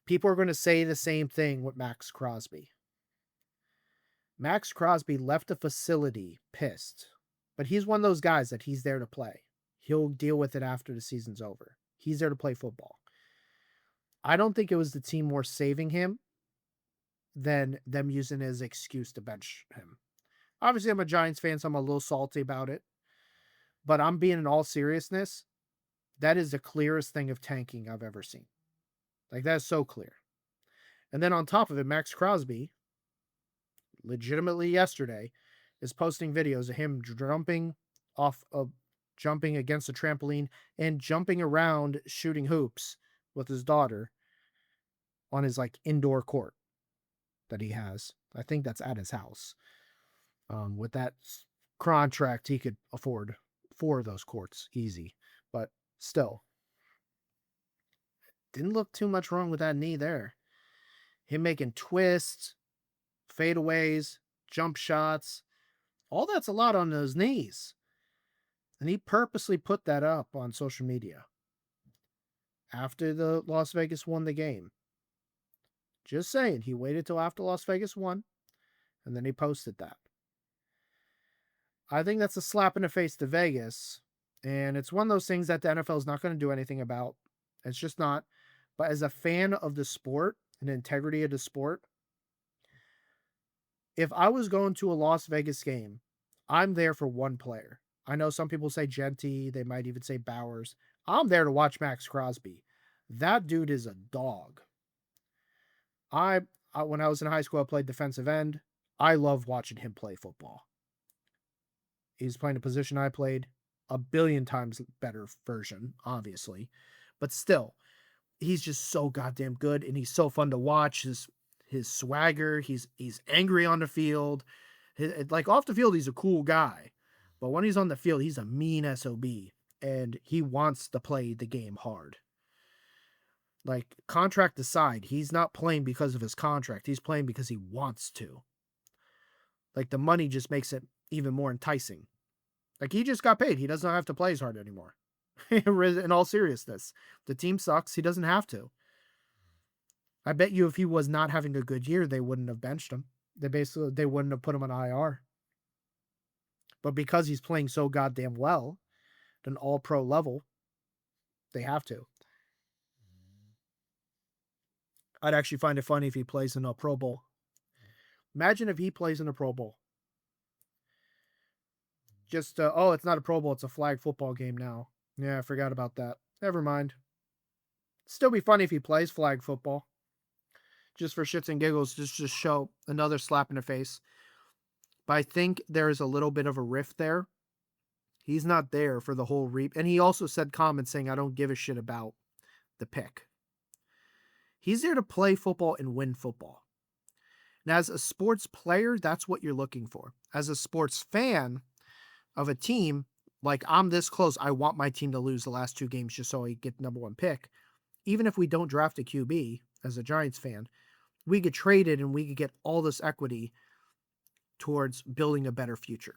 People are going to say the same thing with Max Crosby. Max Crosby left the facility pissed, but he's one of those guys that he's there to play. He'll deal with it after the season's over. He's there to play football. I don't think it was the team more saving him than them using his excuse to bench him. Obviously, I'm a Giants fan, so I'm a little salty about it. But I'm being in all seriousness. That is the clearest thing of tanking I've ever seen. Like, that is so clear. And then on top of it, Max Crosby, legitimately yesterday, is posting videos of him jumping against a trampoline and jumping around shooting hoops with his daughter on his like indoor court that he has. I think that's at his house. With that contract, he could afford 4 of those courts easy, but still, didn't look too much wrong with that knee there. Him making twists, fadeaways, jump shots, all that's a lot on those knees. And he purposely put that up on social media after the Las Vegas won the game. Just saying, he waited till after Las Vegas won, and then he posted that. I think that's a slap in the face to Vegas, and it's one of those things that the NFL is not going to do anything about. It's just not. But as a fan of the sport and integrity of the sport, if I was going to a Las Vegas game, I'm there for one player. I know some people say Genty, they might even say Bowers. I'm there to watch Max Crosby. That dude is a dog. When I was in high school, I played defensive end. I love watching him play football. He's playing a position I played, a billion times better version, obviously. But still, he's just so goddamn good, and he's so fun to watch. His swagger, he's angry on the field. Like off the field, he's a cool guy. But when he's on the field, he's a mean SOB, and he wants to play the game hard. Like, contract aside, he's not playing because of his contract. He's playing because he wants to. Like, the money just makes it even more enticing. Like, he just got paid. He doesn't have to play as hard anymore. In all seriousness, the team sucks. He doesn't have to. I bet you if he was not having a good year, they wouldn't have benched him. They wouldn't have put him on IR. But because he's playing so goddamn well, at an all-pro level, they have to. I'd actually find it funny if he plays in a Pro Bowl. Imagine if he plays in a Pro Bowl. Just, it's not a Pro Bowl, it's a flag football game now. Yeah, I forgot about that. Never mind. Still be funny if he plays flag football. Just for shits and giggles, just to show another slap in the face. But I think there is a little bit of a rift there. He's not there for the whole and he also said comments saying, I don't give a shit about the pick. He's there to play football and win football. And as a sports player, that's what you're looking for. As a sports fan of a team, like I'm this close, I want my team to lose the last 2 games just so I get the number 1 pick. Even if we don't draft a QB, as a Giants fan, we get traded and we could get all this equity towards building a better future.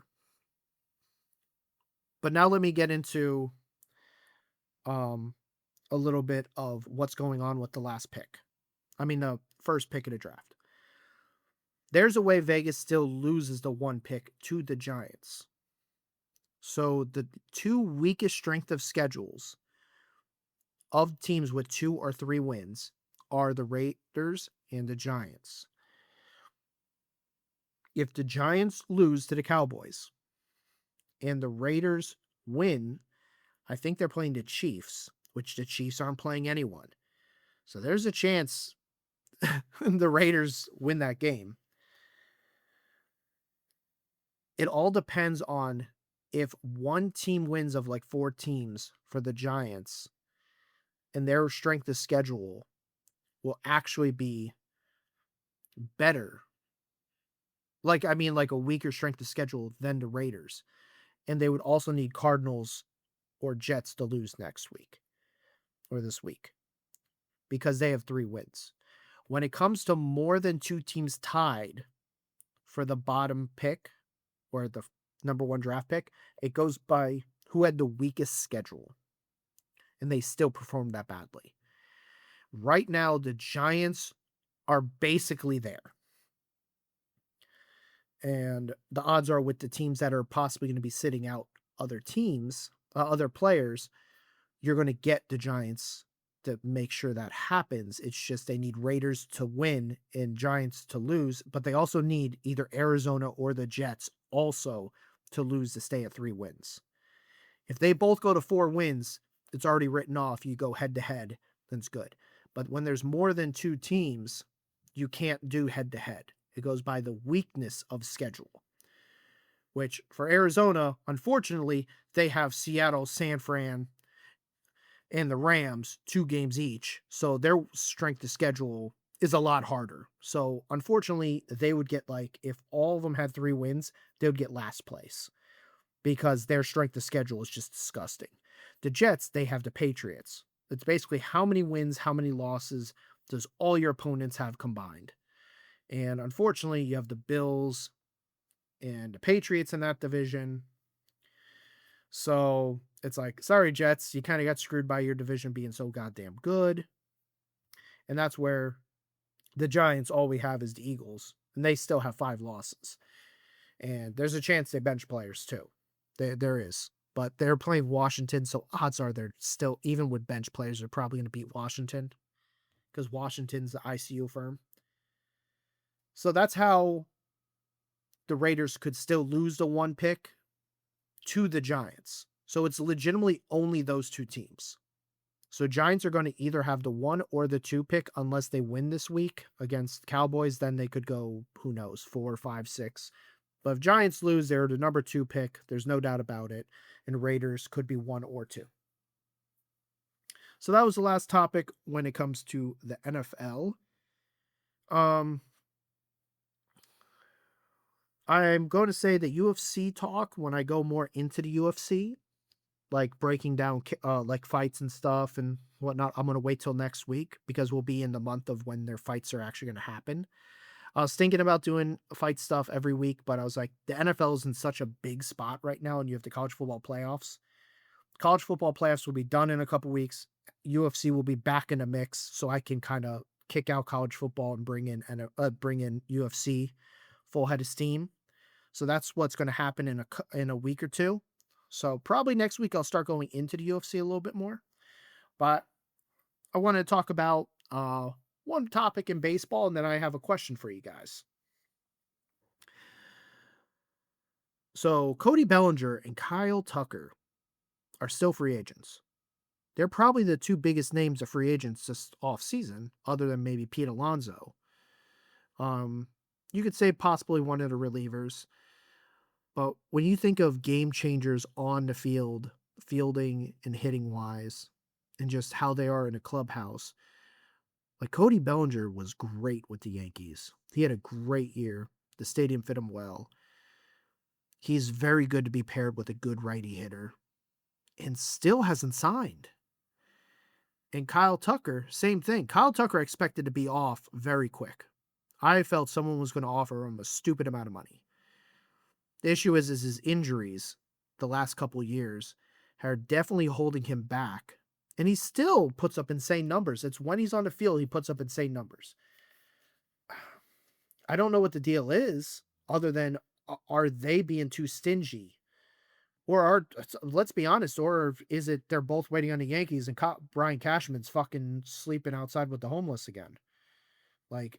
But now let me get into a little bit of what's going on with the the first pick of the draft. There's a way Vegas still loses the 1 pick to the Giants. So the 2 weakest strength of schedules of teams with 2 or 3 wins are the Raiders and the Giants. If the Giants lose to the Cowboys and the Raiders win, I think they're playing the Chiefs, which the Chiefs aren't playing anyone. So there's a chance the Raiders win that game. It all depends on if one team wins of like 4 teams for the Giants and their strength of schedule will actually be better like a weaker strength of schedule than the Raiders. And they would also need Cardinals or Jets to lose next week or this week because they have 3 wins. When it comes to more than 2 teams tied for the bottom pick or the number 1 draft pick, it goes by who had the weakest schedule. And they still performed that badly. Right now, the Giants are basically there. And the odds are with the teams that are possibly going to be sitting out other teams, other players, you're going to get the Giants to make sure that happens. It's just they need Raiders to win and Giants to lose, but they also need either Arizona or the Jets also to lose to stay at 3 wins. If they both go to 4 wins, it's already written off. You go head to head, then it's good. But when there's more than 2 teams, you can't do head to head. It goes by the weakness of schedule, which for Arizona, unfortunately, they have Seattle, San Fran, and the Rams 2 games each. So their strength of schedule is a lot harder. So unfortunately, they would get if all of them had 3 wins, they would get last place because their strength of schedule is just disgusting. The Jets, they have the Patriots. It's basically how many wins, how many losses does all your opponents have combined. And unfortunately, you have the Bills and the Patriots in that division. So it's sorry, Jets, you kind of got screwed by your division being so goddamn good. And that's where the Giants, all we have is the Eagles, and they still have 5 losses. And there's a chance they bench players too. There is. But they're playing Washington, so odds are they're still, even with bench players, they're probably going to beat Washington because Washington's the ICU firm. So that's how the Raiders could still lose the 1 pick to the Giants. So it's legitimately only those 2 teams. So Giants are going to either have the 1 or the 2 pick unless they win this week against Cowboys. Then they could go, who knows, 4, 5, 6. But if Giants lose, they're the number 2 pick. There's no doubt about it. And Raiders could be 1 or 2. So that was the last topic when it comes to the NFL. I'm going to say that UFC talk when I go more into the UFC, like breaking down fights and stuff and whatnot. I'm going to wait till next week because we'll be in the month of when their fights are actually going to happen. I was thinking about doing fight stuff every week, but I was like, the NFL is in such a big spot right now, and you have the college football playoffs. College football playoffs will be done in a couple weeks. UFC will be back in the mix, so I can kind of kick out college football and bring in UFC full head of steam. So that's what's going to happen in a week or 2. So probably next week I'll start going into the UFC a little bit more. But I want to talk about one topic in baseball, and then I have a question for you guys. So Cody Bellinger and Kyle Tucker are still free agents. They're probably the 2 biggest names of free agents this offseason, other than maybe Pete Alonso. You could say possibly one of the relievers. But when you think of game changers on the field, fielding and hitting wise, and just how they are in a clubhouse, Cody Bellinger was great with the Yankees. He had a great year. The stadium fit him well. He's very good to be paired with a good righty hitter and still hasn't signed. And Kyle Tucker, same thing. Kyle Tucker expected to be off very quick. I felt someone was going to offer him a stupid amount of money. The issue is his injuries the last couple years are definitely holding him back. And he still puts up insane numbers. It's when he's on the field, he puts up insane numbers. I don't know what the deal is other than are they being too stingy? Or let's be honest, or is it they're both waiting on the Yankees and Brian Cashman's fucking sleeping outside with the homeless again?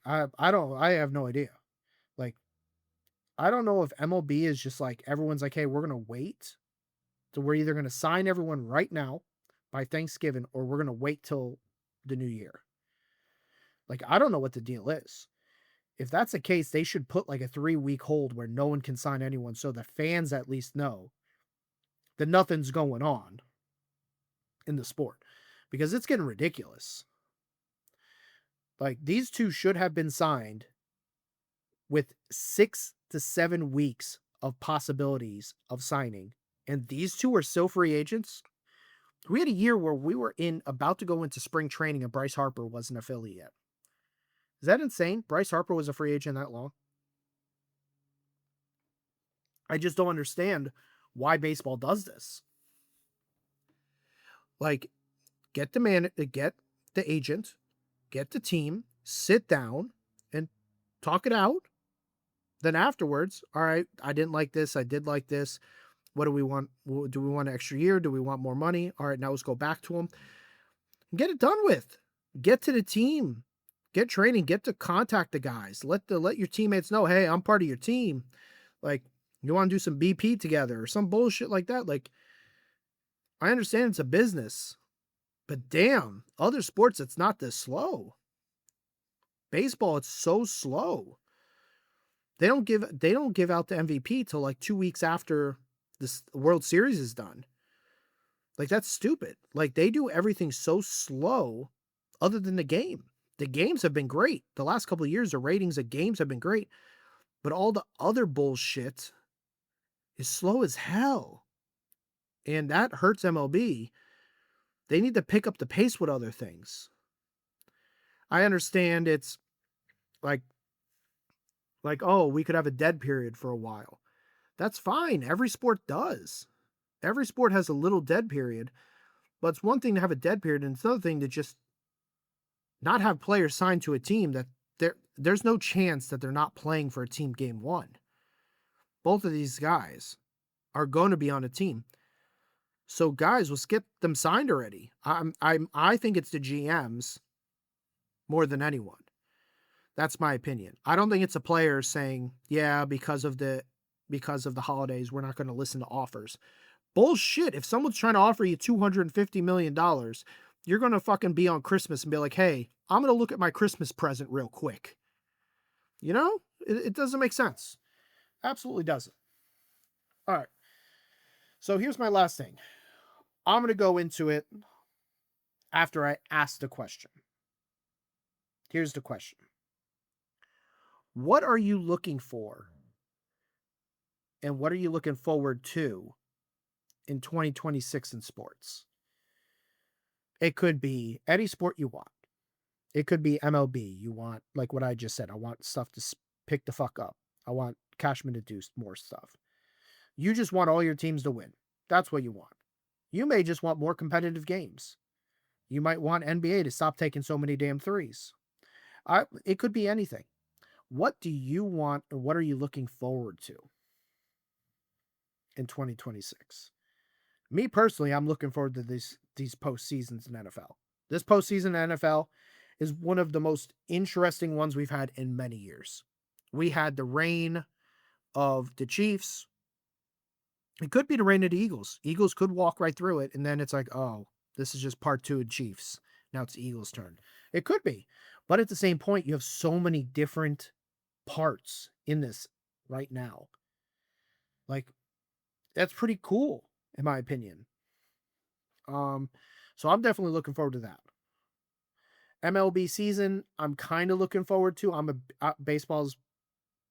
I have no idea. I don't know if MLB is just everyone's hey, we're going to wait. So we're either going to sign everyone right now by Thanksgiving or we're going to wait till the new year. I don't know what the deal is. If that's the case, they should put a 3-week hold where no one can sign anyone so the fans at least know that nothing's going on in the sport because it's getting ridiculous. These 2 should have been signed with 6 to 7 weeks of possibilities of signing, and these two are still free agents. We had a year where we were about to go into spring training and Bryce Harper wasn't a Philly yet. Is that insane? Bryce Harper was a free agent that long? I just don't understand why baseball does this. Like, get the agent, get the team, sit down and talk it out. Then afterwards, all right, I didn't like this. I did like this. What do we want? Do we want an extra year? Do we want more money? All right, now let's go back to them. Get it done with. Get to the team. Get training. Get to contact the guys. Let your teammates know, hey, I'm part of your team. Like, you want to do some BP together or some bullshit like that. Like, I understand it's a business, but damn, other sports, it's not this slow. Baseball, it's so slow. They don't give out the MVP till like 2 weeks after this World Series is done. Like, that's stupid. Like, they do everything so slow other than the game. The games have been great. The last couple of years, the ratings of games have been great. But all the other bullshit is slow as hell. And that hurts MLB. They need to pick up the pace with other things. I understand it's like, oh, we could have a dead period for a while. That's fine. Every sport does. Every sport has a little dead period. But it's one thing to have a dead period, and it's another thing to just not have players signed to a team that there's no chance that they're not playing for a team game one. Both of these guys are going to be on a team. So guys, let's get them signed already. I think it's the GMs more than anyone. That's my opinion. I don't think it's a player saying, yeah, because of the holidays, we're not going to listen to offers. Bullshit. If someone's trying to offer you $250 million, you're going to fucking be on Christmas and be like, hey, I'm going to look at my Christmas present real quick. You know, it doesn't make sense. Absolutely doesn't. All right. So here's my last thing. I'm going to go into it after I ask the question. Here's the question. What are you looking for? And what are you looking forward to in 2026 in sports? It could be any sport you want. It could be MLB. You want, like what I just said, I want stuff to pick the fuck up. I want Cashman to do more stuff. You just want all your teams to win. That's what you want. You may just want more competitive games. You might want NBA to stop taking so many damn threes. It could be anything. What do you want, or what are you looking forward to in 2026? Me personally, I'm looking forward to these postseasons in NFL. This postseason in NFL is one of the most interesting ones we've had in many years. We had the reign of the Chiefs. It could be the reign of the Eagles. Eagles could walk right through it, and then it's like, oh, this is just part 2 of Chiefs. Now it's the Eagles' turn. It could be. But at the same point, you have so many different parts in this right now. Like, that's pretty cool, in my opinion. So I'm definitely looking forward to that. MLB season, I'm kind of looking forward to. Baseball's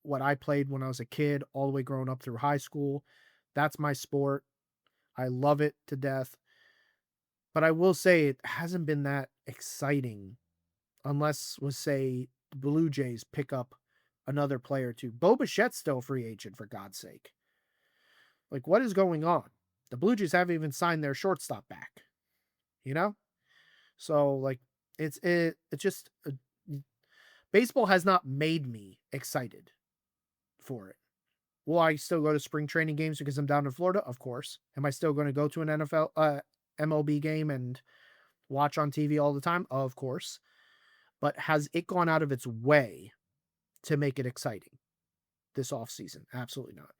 what I played when I was a kid, all the way growing up through high school. That's my sport. I love it to death. But I will say it hasn't been that exciting unless, let's say, the Blue Jays pick up another player too. Bo Bichette's still a free agent, for God's sake. Like, what is going on? The Blue Jays haven't even signed their shortstop back. You know? So, like, it's just baseball has not made me excited for it. Will I still go to spring training games because I'm down in Florida? Of course. Am I still going to go to an MLB game and watch on TV all the time? Of course. But has it gone out of its way to make it exciting this offseason? Absolutely not.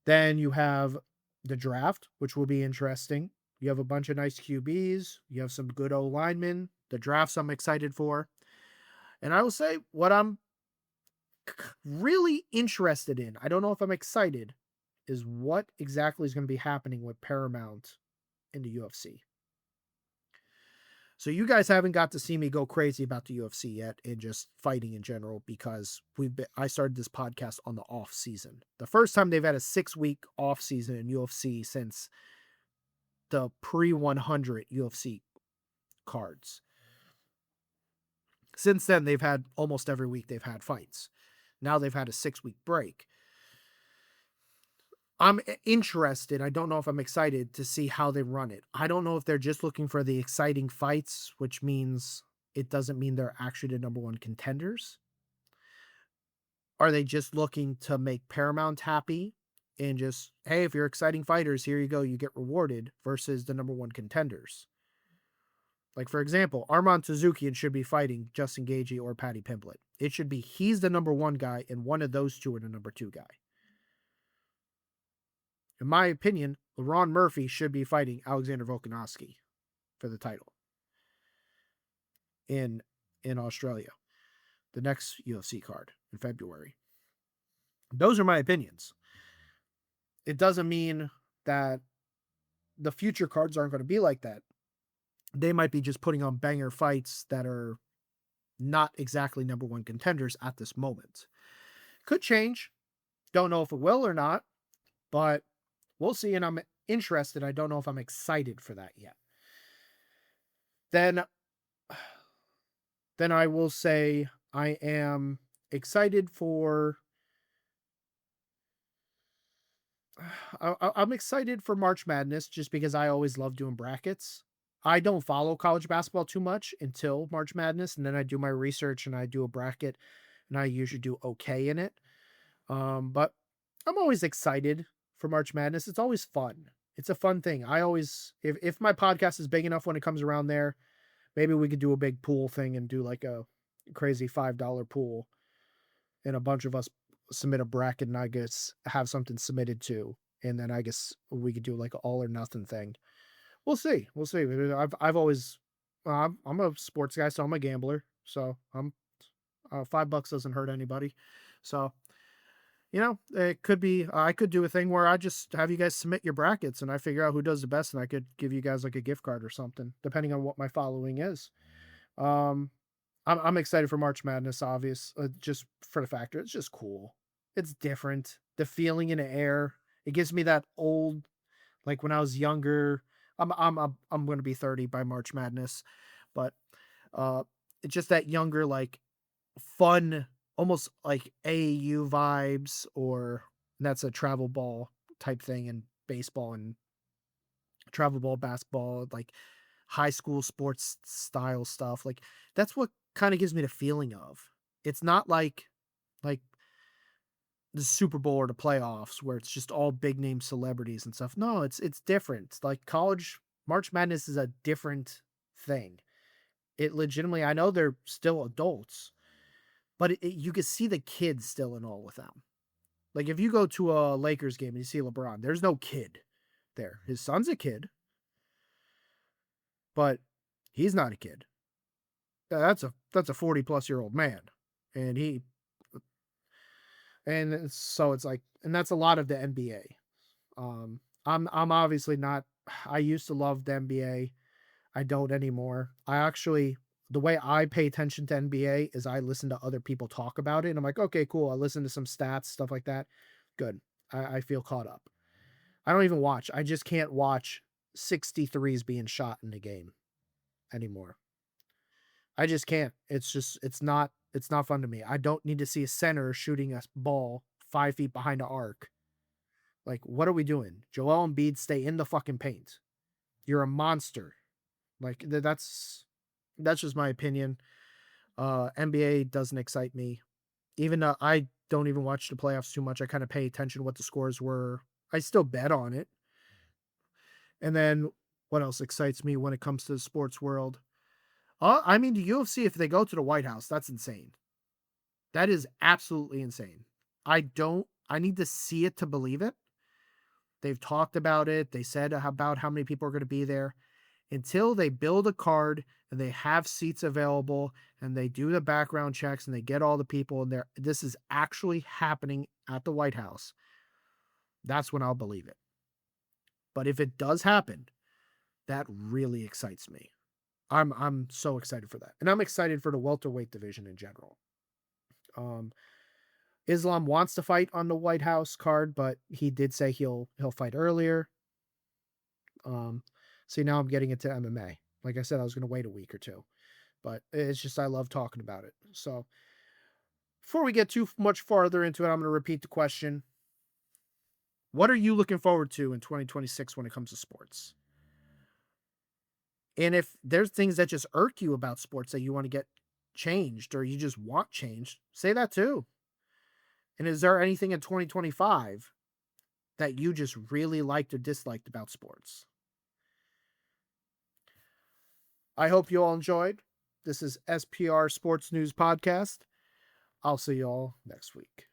Then you have the draft, which will be interesting. You have a bunch of nice QBs. You have some good O-linemen. The drafts I'm excited for. And I will say what I'm really interested in, I don't know if I'm excited, is what exactly is going to be happening with Paramount in the UFC. So you guys haven't got to see me go crazy about the UFC yet and just fighting in general because I started this podcast on the off season. The first time they've had a 6-week off season in UFC since the pre-100 UFC cards. Since then, they've had almost every week they've had fights. Now they've had a 6-week break. I'm interested. I don't know if I'm excited to see how they run it. I don't know if they're just looking for the exciting fights, which means it doesn't mean they're actually the number one contenders. Are they just looking to make Paramount happy and just, hey, if you're exciting fighters, here you go, you get rewarded versus the number one contenders? Like, for example, Arman Suzuki should be fighting Justin Gaethje or Paddy Pimblett. It should be he's the number one guy and one of those two are the number two guy. In my opinion, Ron Murphy should be fighting Alexander Volkanovski for the title in Australia, the next UFC card in February. Those are my opinions. It doesn't mean that the future cards aren't going to be like that. They might be just putting on banger fights that are not exactly number one contenders at this moment. Could change. Don't know if it will or not, but we'll see. And I'm interested. I don't know if I'm excited for that yet. Then I will say I am excited for. I'm excited for March Madness just because I always love doing brackets. I don't follow college basketball too much until March Madness, and then I do my research and I do a bracket, and I usually do okay in it. But I'm always excited for March Madness. It's always fun. It's a fun thing. I always, if my podcast is big enough when it comes around there, maybe we could do a big pool thing and do like a crazy $5 pool, and a bunch of us submit a bracket, and I guess have something submitted to, and then I guess we could do like an all or nothing thing. We'll see. We'll see. I've always, I'm a sports guy, so I'm a gambler. So I'm $5 doesn't hurt anybody. So, it could be, I could do a thing where I just have you guys submit your brackets and I figure out who does the best, and I could give you guys like a gift card or something, depending on what my following is. I'm excited for March Madness, obvious, just for the factor. It's just cool. It's different. The feeling in the air. It gives me that old, like when I was younger. I'm going to be 30 by March Madness, but it's just that younger, like fun, almost like AAU vibes, or that's a travel ball type thing, and baseball and travel ball basketball, like high school sports style stuff. Like that's what kind of gives me the feeling of. It's not like the Super Bowl or the playoffs where it's just all big name celebrities and stuff. No, it's different. Like college March Madness is a different thing. It legitimately, I know they're still adults, but you can see the kids still in all with them. Like if you go to a Lakers game and you see LeBron, there's no kid there. His son's a kid, but he's not a kid. That's a 40-plus-year-old man, and so it's like, and that's a lot of the NBA. I'm obviously not. I used to love the NBA. I don't anymore. The way I pay attention to NBA is I listen to other people talk about it, and I'm like, okay, cool. I listen to some stats, stuff like that. Good. I feel caught up. I don't even watch. I just can't watch 63s being shot in the game anymore. I just can't. It's not fun to me. I don't need to see a center shooting a ball 5 feet behind the arc. Like, what are we doing? Joel Embiid, stay in the fucking paint. You're a monster. Like, that's just my opinion. NBA doesn't excite me. Even though I don't even watch the playoffs too much, I kind of pay attention to what the scores were. I still bet on it. And then what else excites me when it comes to the sports world? I mean, the UFC, if they go to the White House, that's insane. That is absolutely insane. I need to see it to believe it. They've talked about it. They said about how many people are going to be there. Until they build a card and they have seats available and they do the background checks and they get all the people in there, this is actually happening at the White House. That's when I'll believe it. But if it does happen, that really excites me. I'm so excited for that. And I'm excited for the welterweight division in general. Um, Islam wants to fight on the White House card, but he did say he'll fight earlier. See, now I'm getting into MMA. Like I said, I was going to wait a week or two, but it's just I love talking about it. So before we get too much farther into it, I'm going to repeat the question. What are you looking forward to in 2026 when it comes to sports? And if there's things that just irk you about sports that you want to get changed or you just want changed, say that too. And is there anything in 2025 that you just really liked or disliked about sports? I hope you all enjoyed. This is SPR Sports News Podcast. I'll see you all next week.